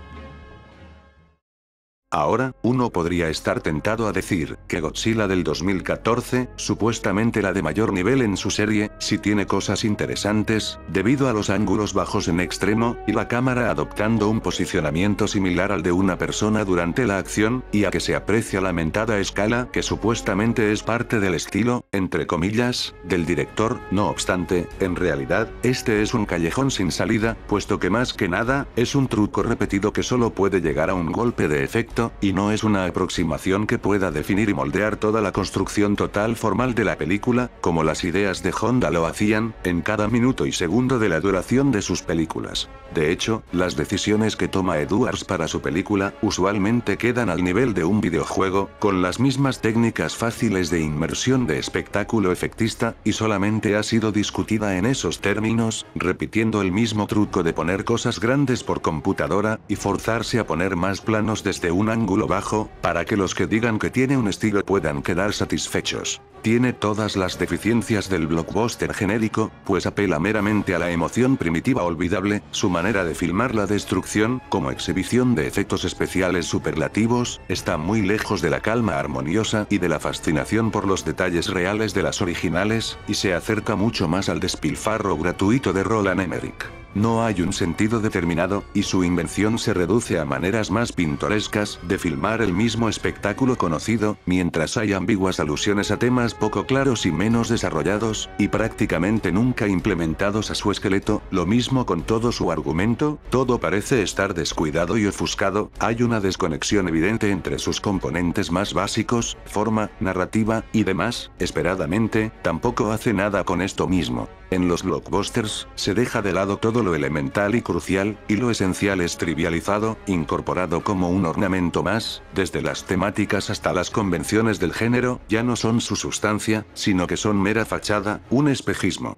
Ahora, uno podría estar tentado a decir que Godzilla del 2014, supuestamente la de mayor nivel en su serie, sí tiene cosas interesantes, debido a los ángulos bajos en extremo, y la cámara adoptando un posicionamiento similar al de una persona durante la acción, y a que se aprecia la mentada escala que supuestamente es parte del estilo, entre comillas, del director. No obstante, en realidad, este es un callejón sin salida, puesto que más que nada, es un truco repetido que solo puede llegar a un golpe de efecto, y no es una aproximación que pueda definir y moldear toda la construcción total formal de la película, como las ideas de Honda lo hacían, en cada minuto y segundo de la duración de sus películas. De hecho, las decisiones que toma Edwards para su película, usualmente quedan al nivel de un videojuego, con las mismas técnicas fáciles de inmersión de espectáculo efectista, y solamente ha sido discutida en esos términos, repitiendo el mismo truco de poner cosas grandes por computadora, y forzarse a poner más planos desde un ángulo bajo, para que los que digan que tiene un estilo puedan quedar satisfechos. Tiene todas las deficiencias del blockbuster genérico, pues apela meramente a la emoción primitiva olvidable, su manera de filmar la destrucción, como exhibición de efectos especiales superlativos, está muy lejos de la calma armoniosa y de la fascinación por los detalles reales de las originales, y se acerca mucho más al despilfarro gratuito de Roland Emmerich. No hay un sentido determinado, y su invención se reduce a maneras más pintorescas de filmar el mismo espectáculo conocido, mientras hay ambiguas alusiones a temas poco claros y menos desarrollados, y prácticamente nunca implementados a su esqueleto. Lo mismo con todo su argumento, todo parece estar descuidado y ofuscado, hay una desconexión evidente entre sus componentes más básicos, forma, narrativa, y demás. Esperadamente, tampoco hace nada con esto mismo. En los blockbusters, se deja de lado todo lo elemental y crucial, y lo esencial es trivializado, incorporado como un ornamento más, desde las temáticas hasta las convenciones del género, ya no son su sustancia, sino que son mera fachada, un espejismo.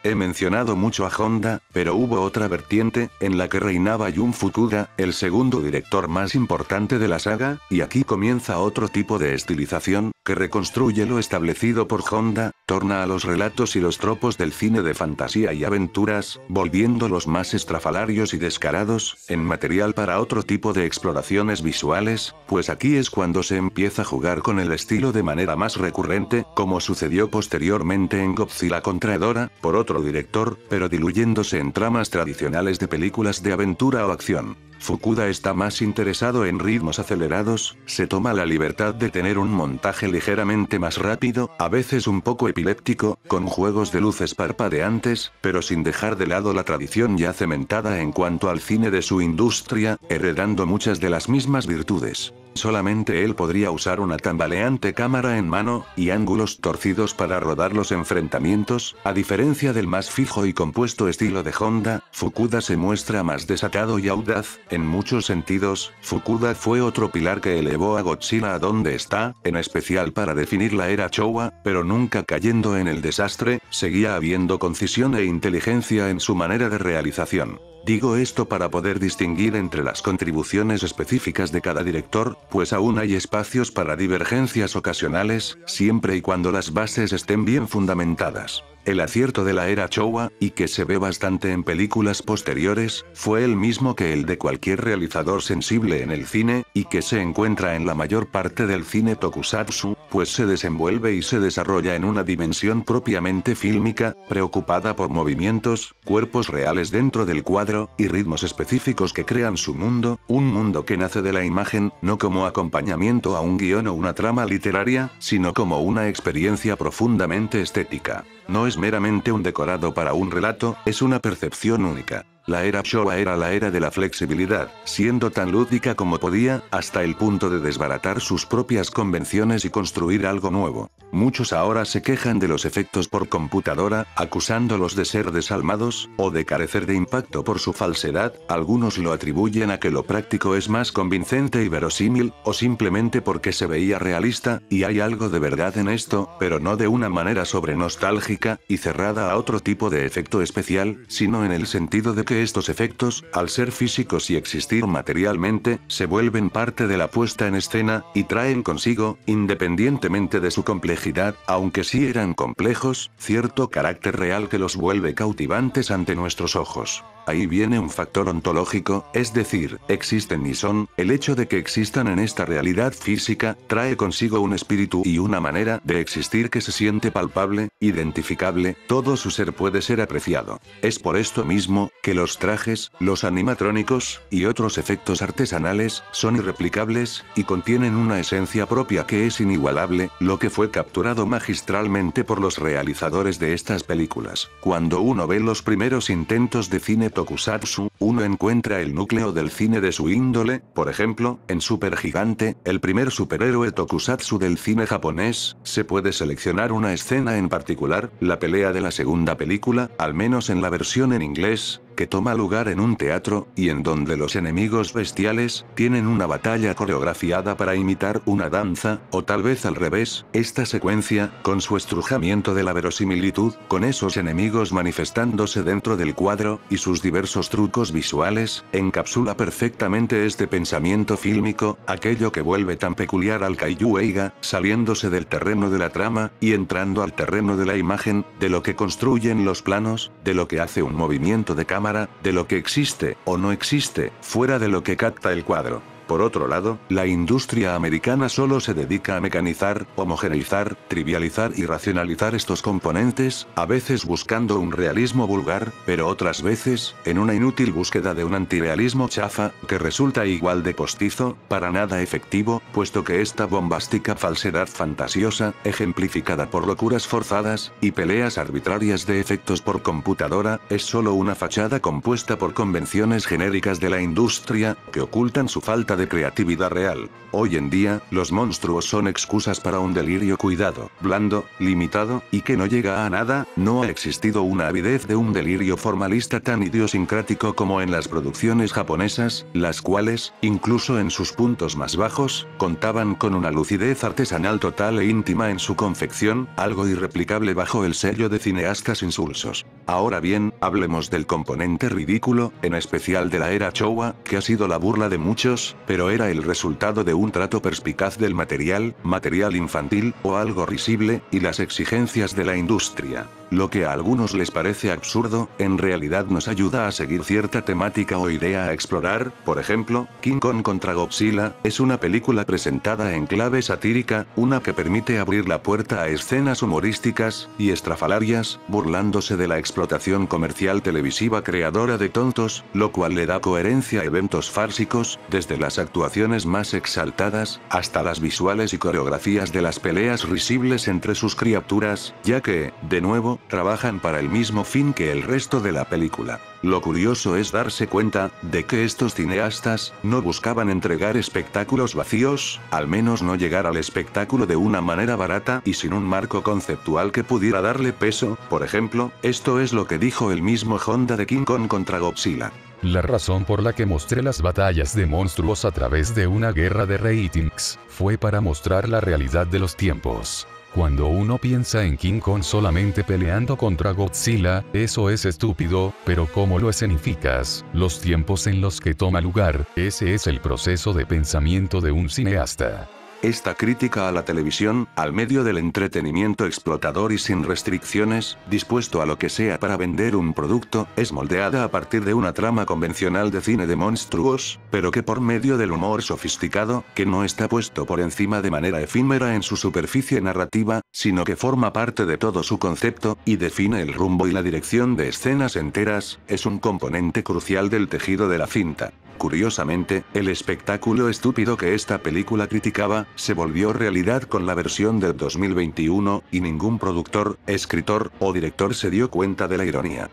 He mencionado mucho a Honda, pero hubo otra vertiente, en la que reinaba Jun Fukuda, el segundo director más importante de la saga, y aquí comienza otro tipo de estilización, que reconstruye lo establecido por Honda, torna a los relatos y los tropos del cine de fantasía y aventuras, volviéndolos más estrafalarios y descarados, en material para otro tipo de exploraciones visuales, pues aquí es cuando se empieza a jugar con el estilo de manera más recurrente, como sucedió posteriormente en Godzilla contra Ghidorah, por otro director, pero diluyéndose en tramas tradicionales de películas de aventura o acción. Fukuda está más interesado en ritmos acelerados, se toma la libertad de tener un montaje ligeramente más rápido, a veces un poco epiléptico, con juegos de luces parpadeantes, pero sin dejar de lado la tradición ya cementada en cuanto al cine de su industria, heredando muchas de las mismas virtudes. Solamente él podría usar una tambaleante cámara en mano, y ángulos torcidos para rodar los enfrentamientos, a diferencia del más fijo y compuesto estilo de Honda, Fukuda se muestra más desatado y audaz, en muchos sentidos, Fukuda fue otro pilar que elevó a Godzilla a donde está, en especial para definir la era Showa, pero nunca cayendo en el desastre, seguía habiendo concisión e inteligencia en su manera de realización. Digo esto para poder distinguir entre las contribuciones específicas de cada director, pues aún hay espacios para divergencias ocasionales, siempre y cuando las bases estén bien fundamentadas. El acierto de la era Showa, y que se ve bastante en películas posteriores, fue el mismo que el de cualquier realizador sensible en el cine, y que se encuentra en la mayor parte del cine tokusatsu, pues se desenvuelve y se desarrolla en una dimensión propiamente fílmica, preocupada por movimientos, cuerpos reales dentro del cuadro, y ritmos específicos que crean su mundo, un mundo que nace de la imagen, no como acompañamiento a un guión o una trama literaria, sino como una experiencia profundamente estética. No es meramente un decorado para un relato, es una percepción única. La era Showa era la era de la flexibilidad, siendo tan lúdica como podía, hasta el punto de desbaratar sus propias convenciones y construir algo nuevo. Muchos ahora se quejan de los efectos por computadora, acusándolos de ser desalmados, o de carecer de impacto por su falsedad, algunos lo atribuyen a que lo práctico es más convincente y verosímil, o simplemente porque se veía realista, y hay algo de verdad en esto, pero no de una manera sobrenostálgica, y cerrada a otro tipo de efecto especial, sino en el sentido de que estos efectos, al ser físicos y existir materialmente, se vuelven parte de la puesta en escena, y traen consigo, independientemente de su complejidad, aunque sí eran complejos, cierto carácter real que los vuelve cautivantes ante nuestros ojos. Ahí viene un factor ontológico, es decir, existen y son, el hecho de que existan en esta realidad física, trae consigo un espíritu y una manera de existir que se siente palpable, identificable, todo su ser puede ser apreciado. Es por esto mismo, que los trajes, los animatrónicos, y otros efectos artesanales, son irreplicables, y contienen una esencia propia que es inigualable, lo que fue capturado magistralmente por los realizadores de estas películas. Cuando uno ve los primeros intentos de cine tokusatsu, uno encuentra el núcleo del cine de su índole, por ejemplo, en Super Gigante, el primer superhéroe tokusatsu del cine japonés, se puede seleccionar una escena en particular, la pelea de la segunda película, al menos en la versión en inglés, que toma lugar en un teatro, y en donde los enemigos bestiales, tienen una batalla coreografiada para imitar una danza, o tal vez al revés, esta secuencia, con su estrujamiento de la verosimilitud, con esos enemigos manifestándose dentro del cuadro, y sus diversos trucos visuales, encapsula perfectamente este pensamiento fílmico, aquello que vuelve tan peculiar al Kaiju Eiga, saliéndose del terreno de la trama, y entrando al terreno de la imagen, de lo que construyen los planos, de lo que hace un movimiento de cámara, de lo que existe, o no existe, fuera de lo que capta el cuadro. Por otro lado, la industria americana solo se dedica a mecanizar, homogeneizar, trivializar y racionalizar estos componentes, a veces buscando un realismo vulgar, pero otras veces, en una inútil búsqueda de un antirrealismo chafa, que resulta igual de postizo, para nada efectivo, puesto que esta bombástica falsedad fantasiosa, ejemplificada por locuras forzadas, y peleas arbitrarias de efectos por computadora, es solo una fachada compuesta por convenciones genéricas de la industria, que ocultan su falta de creatividad real. Hoy en día, los monstruos son excusas para un delirio cuidado, blando, limitado, y que no llega a nada. No ha existido una avidez de un delirio formalista tan idiosincrático como en las producciones japonesas, las cuales, incluso en sus puntos más bajos, contaban con una lucidez artesanal total e íntima en su confección, algo irreplicable bajo el sello de cineastas insulsos. Ahora bien, hablemos del componente ridículo, en especial de la era Showa, que ha sido la burla de muchos, pero era el resultado de un trato perspicaz del material infantil, o algo risible, y las exigencias de la industria. Lo que a algunos les parece absurdo, en realidad nos ayuda a seguir cierta temática o idea a explorar. Por ejemplo, King Kong contra Godzilla es una película presentada en clave satírica, una que permite abrir la puerta a escenas humorísticas y estrafalarias, burlándose de la explotación comercial televisiva creadora de tontos, lo cual le da coherencia a eventos fársicos, desde las actuaciones más exaltadas, hasta las visuales y coreografías de las peleas risibles entre sus criaturas, ya que, de nuevo, trabajan para el mismo fin que el resto de la película. Lo curioso es darse cuenta de que estos cineastas no buscaban entregar espectáculos vacíos, al menos no llegar al espectáculo de una manera barata y sin un marco conceptual que pudiera darle peso. Por ejemplo, esto es lo que dijo el mismo Honda de King Kong contra Godzilla. La razón por la que mostré las batallas de monstruos a través de una guerra de ratings fue para mostrar la realidad de los tiempos. Cuando uno piensa en King Kong solamente peleando contra Godzilla, eso es estúpido, pero ¿cómo lo escenificas? Los tiempos en los que toma lugar, ese es el proceso de pensamiento de un cineasta. Esta crítica a la televisión, al medio del entretenimiento explotador y sin restricciones, dispuesto a lo que sea para vender un producto, es moldeada a partir de una trama convencional de cine de monstruos, pero que por medio del humor sofisticado, que no está puesto por encima de manera efímera en su superficie narrativa, sino que forma parte de todo su concepto, y define el rumbo y la dirección de escenas enteras, es un componente crucial del tejido de la cinta. Curiosamente, el espectáculo estúpido que esta película criticaba, se volvió realidad con la versión del 2021, y ningún productor, escritor, o director se dio cuenta de la ironía.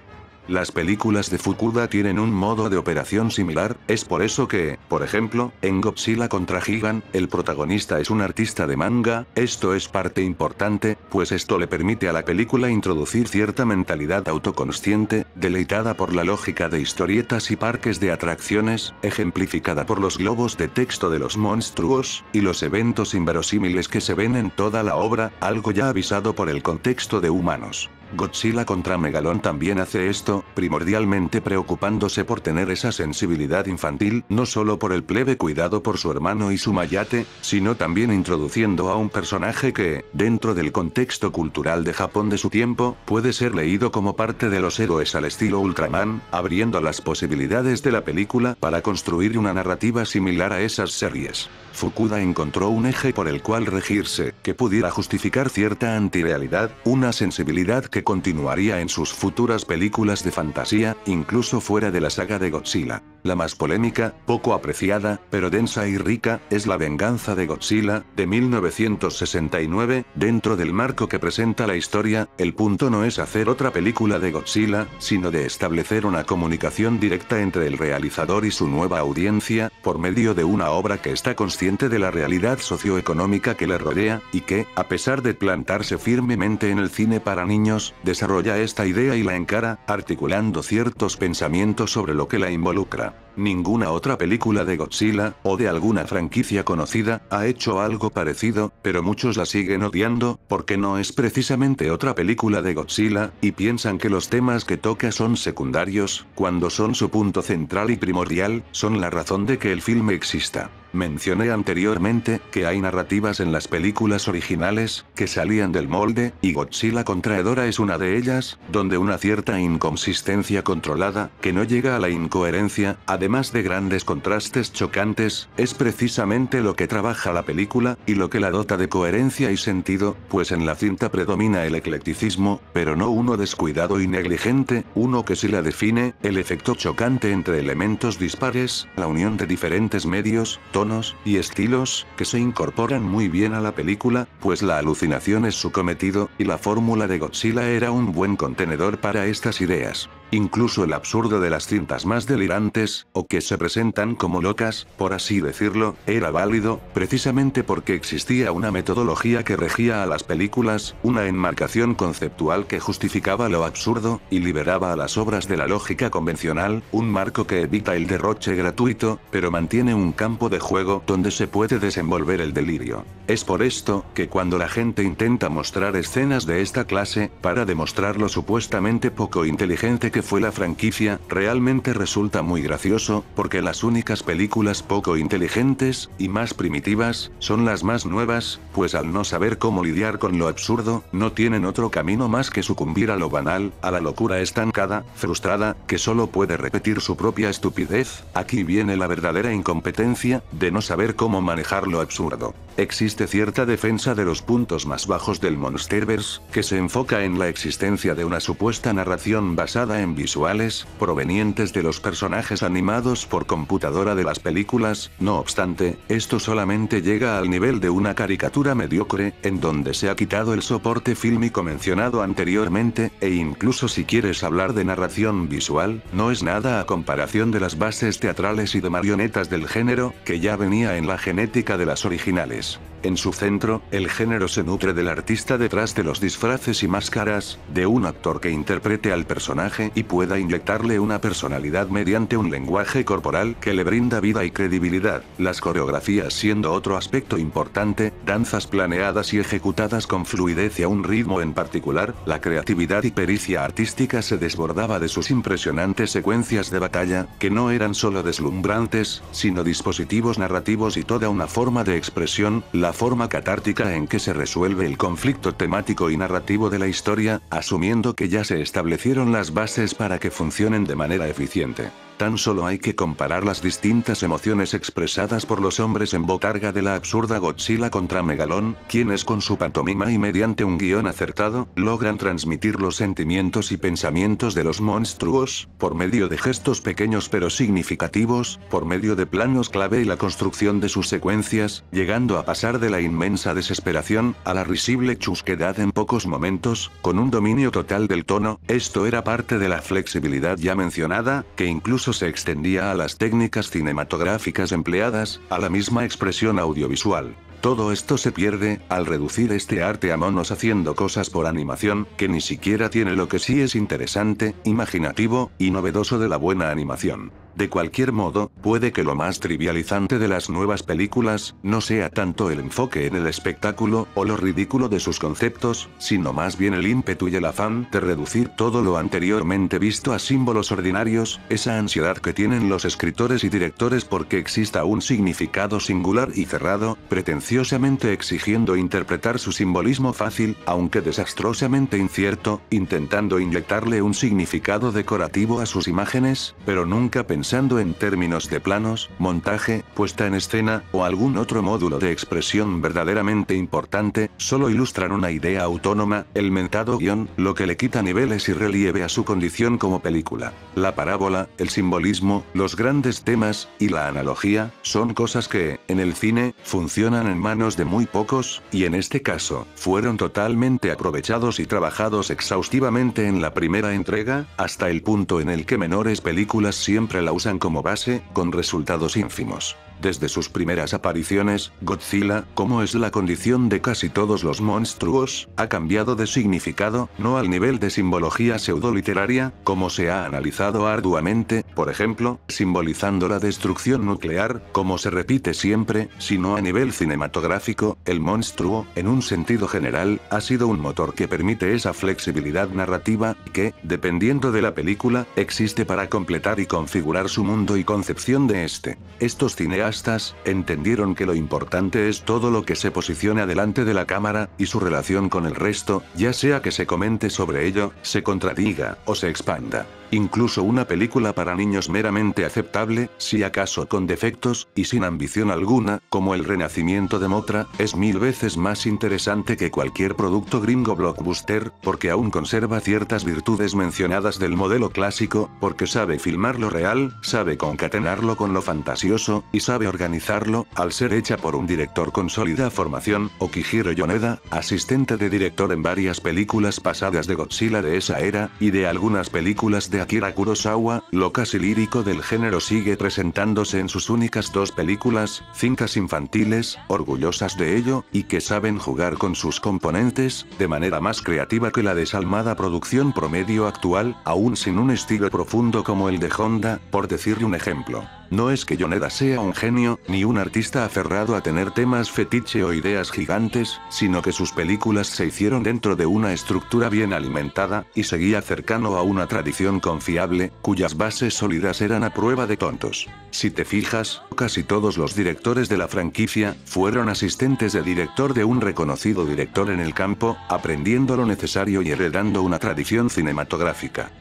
Las películas de Fukuda tienen un modo de operación similar, es por eso que, por ejemplo, en Godzilla contra Gigan, el protagonista es un artista de manga. Esto es parte importante, pues esto le permite a la película introducir cierta mentalidad autoconsciente, deleitada por la lógica de historietas y parques de atracciones, ejemplificada por los globos de texto de los monstruos, y los eventos inverosímiles que se ven en toda la obra, algo ya avisado por el contexto de humanos. Godzilla contra Megalón también hace esto, primordialmente preocupándose por tener esa sensibilidad infantil, no solo por el plebe cuidado por su hermano y su mayate, sino también introduciendo a un personaje que, dentro del contexto cultural de Japón de su tiempo, puede ser leído como parte de los héroes al estilo Ultraman, abriendo las posibilidades de la película para construir una narrativa similar a esas series. Fukuda encontró un eje por el cual regirse, que pudiera justificar cierta antirrealidad, una sensibilidad que continuaría en sus futuras películas de fantasía, incluso fuera de la saga de Godzilla. La más polémica, poco apreciada, pero densa y rica, es La venganza de Godzilla, de 1969, dentro del marco que presenta la historia. El punto no es hacer otra película de Godzilla, sino de establecer una comunicación directa entre el realizador y su nueva audiencia, por medio de una obra que está consciente de la realidad socioeconómica que le rodea, y que, a pesar de plantarse firmemente en el cine para niños, desarrolla esta idea y la encara, articulando ciertos pensamientos sobre lo que la involucra. Ninguna otra película de Godzilla, o de alguna franquicia conocida, ha hecho algo parecido, pero muchos la siguen odiando, porque no es precisamente otra película de Godzilla, y piensan que los temas que toca son secundarios, cuando son su punto central y primordial, son la razón de que el filme exista. Mencioné anteriormente que hay narrativas en las películas originales que salían del molde, y Godzilla contra Ghidorah es una de ellas, donde una cierta inconsistencia controlada, que no llega a la incoherencia, además de grandes contrastes chocantes, es precisamente lo que trabaja la película, y lo que la dota de coherencia y sentido, pues en la cinta predomina el eclecticismo, pero no uno descuidado y negligente, uno que sí la define, el efecto chocante entre elementos dispares, la unión de diferentes medios, tonos y estilos, que se incorporan muy bien a la película, pues la alucinación es su cometido, y la fórmula de Godzilla era un buen contenedor para estas ideas. Incluso el absurdo de las cintas más delirantes, o que se presentan como locas, por así decirlo, era válido, precisamente porque existía una metodología que regía a las películas, una enmarcación conceptual que justificaba lo absurdo, y liberaba a las obras de la lógica convencional, un marco que evita el derroche gratuito, pero mantiene un campo de juego donde se puede desenvolver el delirio. Es por esto, que cuando la gente intenta mostrar escenas de esta clase, para demostrar lo supuestamente poco inteligente que fue la franquicia, realmente resulta muy gracioso, porque las únicas películas poco inteligentes, y más primitivas, son las más nuevas, pues al no saber cómo lidiar con lo absurdo, no tienen otro camino más que sucumbir a lo banal, a la locura estancada, frustrada, que solo puede repetir su propia estupidez. Aquí viene la verdadera incompetencia, de no saber cómo manejar lo absurdo. Existe cierta defensa de los puntos más bajos del Monsterverse, que se enfoca en la existencia de una supuesta narración basada en visuales, provenientes de los personajes animados por computadora de las películas. No obstante, esto solamente llega al nivel de una caricatura mediocre, en donde se ha quitado el soporte fílmico mencionado anteriormente, e incluso si quieres hablar de narración visual, no es nada a comparación de las bases teatrales y de marionetas del género, que ya venía en la genética de las originales. En su centro, el género se nutre del artista detrás de los disfraces y máscaras, de un actor que interprete al personaje y pueda inyectarle una personalidad mediante un lenguaje corporal que le brinda vida y credibilidad, las coreografías siendo otro aspecto importante, danzas planeadas y ejecutadas con fluidez y a un ritmo en particular. La creatividad y pericia artística se desbordaba de sus impresionantes secuencias de batalla, que no eran solo deslumbrantes, sino dispositivos narrativos y toda una forma de expresión, la forma catártica en que se resuelve el conflicto temático y narrativo de la historia, asumiendo que ya se establecieron las bases para que funcionen de manera eficiente. Tan solo hay que comparar las distintas emociones expresadas por los hombres en botarga de la absurda Godzilla contra Megalón, quienes con su pantomima y mediante un guión acertado, logran transmitir los sentimientos y pensamientos de los monstruos, por medio de gestos pequeños pero significativos, por medio de planos clave y la construcción de sus secuencias, llegando a pasar de la inmensa desesperación, a la risible chusquedad en pocos momentos, con un dominio total del tono. Esto era parte de la flexibilidad ya mencionada, que incluso se extendía a las técnicas cinematográficas empleadas, a la misma expresión audiovisual. Todo esto se pierde, al reducir este arte a monos haciendo cosas por animación, que ni siquiera tiene lo que sí es interesante, imaginativo, y novedoso de la buena animación. De cualquier modo, puede que lo más trivializante de las nuevas películas, no sea tanto el enfoque en el espectáculo, o lo ridículo de sus conceptos, sino más bien el ímpetu y el afán de reducir todo lo anteriormente visto a símbolos ordinarios, esa ansiedad que tienen los escritores y directores porque exista un significado singular y cerrado, pretenciosamente exigiendo interpretar su simbolismo fácil, aunque desastrosamente incierto, intentando inyectarle un significado decorativo a sus imágenes, pero nunca pensando en términos de planos, montaje, puesta en escena, o algún otro módulo de expresión verdaderamente importante. Solo ilustran una idea autónoma, el mentado guión, lo que le quita niveles y relieve a su condición como película. La parábola, el simbolismo, los grandes temas, y la analogía, son cosas que, en el cine, funcionan en manos de muy pocos, y en este caso, fueron totalmente aprovechados y trabajados exhaustivamente en la primera entrega, hasta el punto en el que menores películas siempre la usan como base, con resultados ínfimos. Desde sus primeras apariciones, Godzilla, como es la condición de casi todos los monstruos, ha cambiado de significado, no al nivel de simbología pseudoliteraria, como se ha analizado arduamente, por ejemplo, simbolizando la destrucción nuclear, como se repite siempre, sino a nivel cinematográfico. El monstruo, en un sentido general, ha sido un motor que permite esa flexibilidad narrativa, que, dependiendo de la película, existe para completar y configurar su mundo y concepción de este. Estos cineastas entendieron que lo importante es todo lo que se posicione delante de la cámara, y su relación con el resto, ya sea que se comente sobre ello, se contradiga, o se expanda. Incluso una película para niños meramente aceptable, si acaso con defectos, y sin ambición alguna, como El renacimiento de Mothra, es 1000 veces más interesante que cualquier producto gringo blockbuster, porque aún conserva ciertas virtudes mencionadas del modelo clásico, porque sabe filmar lo real, sabe concatenarlo con lo fantasioso, y sabe organizarlo, al ser hecha por un director con sólida formación. Okihiro Yoneda, asistente de director en varias películas pasadas de Godzilla de esa era, y de algunas películas de Akira Kurosawa, lo casi lírico del género sigue presentándose en sus únicas 2 películas, cintas infantiles, orgullosas de ello, y que saben jugar con sus componentes, de manera más creativa que la desalmada producción promedio actual, aún sin un estilo profundo como el de Honda, por decirle un ejemplo. No es que Yoneda sea un genio, ni un artista aferrado a tener temas fetiche o ideas gigantes, sino que sus películas se hicieron dentro de una estructura bien alimentada, y seguía cercano a una tradición confiable, cuyas bases sólidas eran a prueba de tontos. Si te fijas, casi todos los directores de la franquicia, fueron asistentes de director de un reconocido director en el campo, aprendiendo lo necesario y heredando una tradición cinematográfica.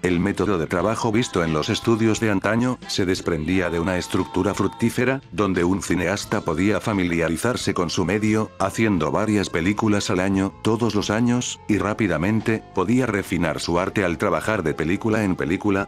El método de trabajo visto en los estudios de antaño, se desprendía de una estructura fructífera, donde un cineasta podía familiarizarse con su medio, haciendo varias películas al año, todos los años, y rápidamente, podía refinar su arte al trabajar de película,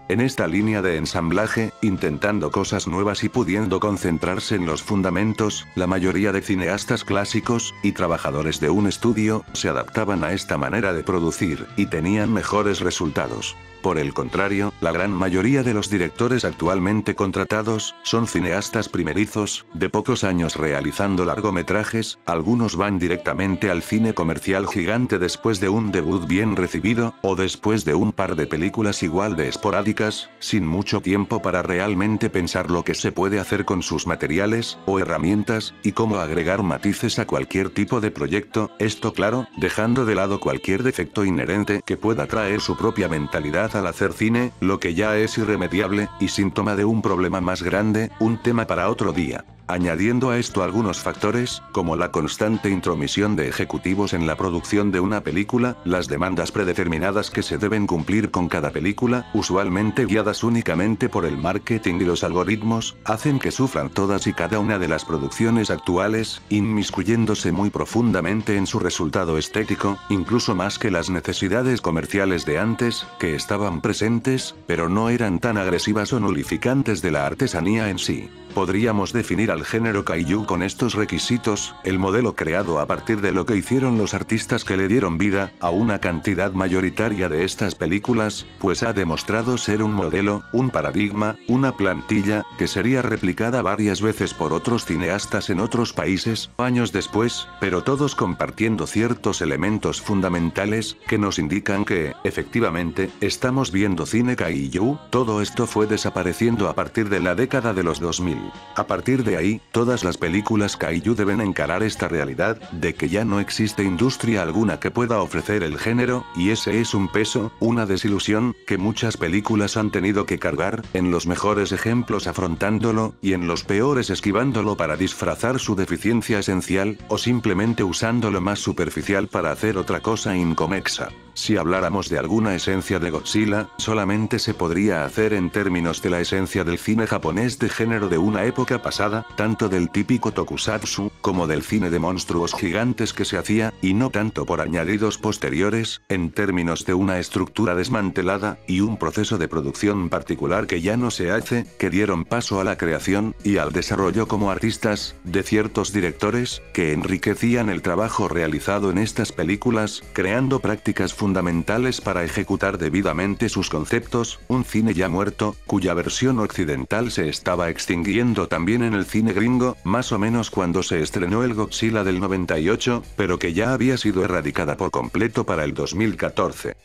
en esta línea de ensamblaje, intentando cosas nuevas y pudiendo concentrarse en los fundamentos. La mayoría de cineastas clásicos, y trabajadores de un estudio, se adaptaban a esta manera de producir, y tenían mejores resultados. Por el contrario, la gran mayoría de los directores actualmente contratados, son cineastas primerizos, de pocos años realizando largometrajes, algunos van directamente al cine comercial gigante después de un debut bien recibido, o después de un par de películas igual de esporádicas, sin mucho tiempo para realmente pensar lo que se puede hacer con sus materiales, o herramientas, y cómo agregar matices a cualquier tipo de proyecto, esto claro, dejando de lado cualquier defecto inherente que pueda traer su propia mentalidad al hacer cine, lo que ya es irremediable, y síntoma de un problema más grande, un tema para otro día. Añadiendo a esto algunos factores, como la constante intromisión de ejecutivos en la producción de una película, las demandas predeterminadas que se deben cumplir con cada película, usualmente guiadas únicamente por el marketing y los algoritmos, hacen que sufran todas y cada una de las producciones actuales, inmiscuyéndose muy profundamente en su resultado estético, incluso más que las necesidades comerciales de antes, que estaban presentes, pero no eran tan agresivas o nulificantes de la artesanía en sí. Podríamos definir al género kaiju con estos requisitos: el modelo creado a partir de lo que hicieron los artistas que le dieron vida a una cantidad mayoritaria de estas películas, pues ha demostrado ser un modelo, un paradigma, una plantilla, que sería replicada varias veces por otros cineastas en otros países, años después, pero todos compartiendo ciertos elementos fundamentales, que nos indican que, efectivamente, estamos viendo cine kaiju. Todo esto fue desapareciendo a partir de la década de los 2000. A partir de ahí, todas las películas kaiju deben encarar esta realidad, de que ya no existe industria alguna que pueda ofrecer el género, y ese es un peso, una desilusión, que muchas películas han tenido que cargar, en los mejores ejemplos afrontándolo, y en los peores esquivándolo para disfrazar su deficiencia esencial, o simplemente usando lo más superficial para hacer otra cosa incomexa. Si habláramos de alguna esencia de Godzilla, solamente se podría hacer en términos de la esencia del cine japonés de género de una época pasada, tanto del típico tokusatsu, como del cine de monstruos gigantes que se hacía, y no tanto por añadidos posteriores, en términos de una estructura desmantelada, y un proceso de producción particular que ya no se hace, que dieron paso a la creación, y al desarrollo como artistas, de ciertos directores, que enriquecían el trabajo realizado en estas películas, creando prácticas fundamentales para ejecutar debidamente sus conceptos, un cine ya muerto, cuya versión occidental se estaba extinguiendo también en el cine gringo, más o menos cuando se estrenó el Godzilla del 98, pero que ya había sido erradicada por completo para el 2014.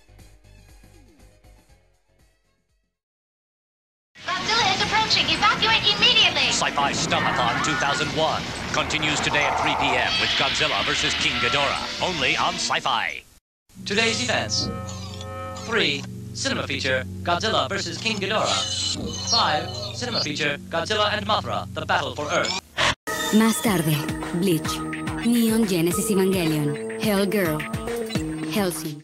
Godzilla is approaching. Evacuate immediately. Sci-Fi Stumpathon 2001 continues today at 3 p.m. with Godzilla vs. King Ghidorah, only on Sci-Fi. Today's events: 3. Cinema feature, Godzilla vs. King Ghidorah. 5. Cinema feature, Godzilla and Mothra, The Battle for Earth. Más tarde, Bleach, Neon Genesis Evangelion, Hellgirl, Hellsing.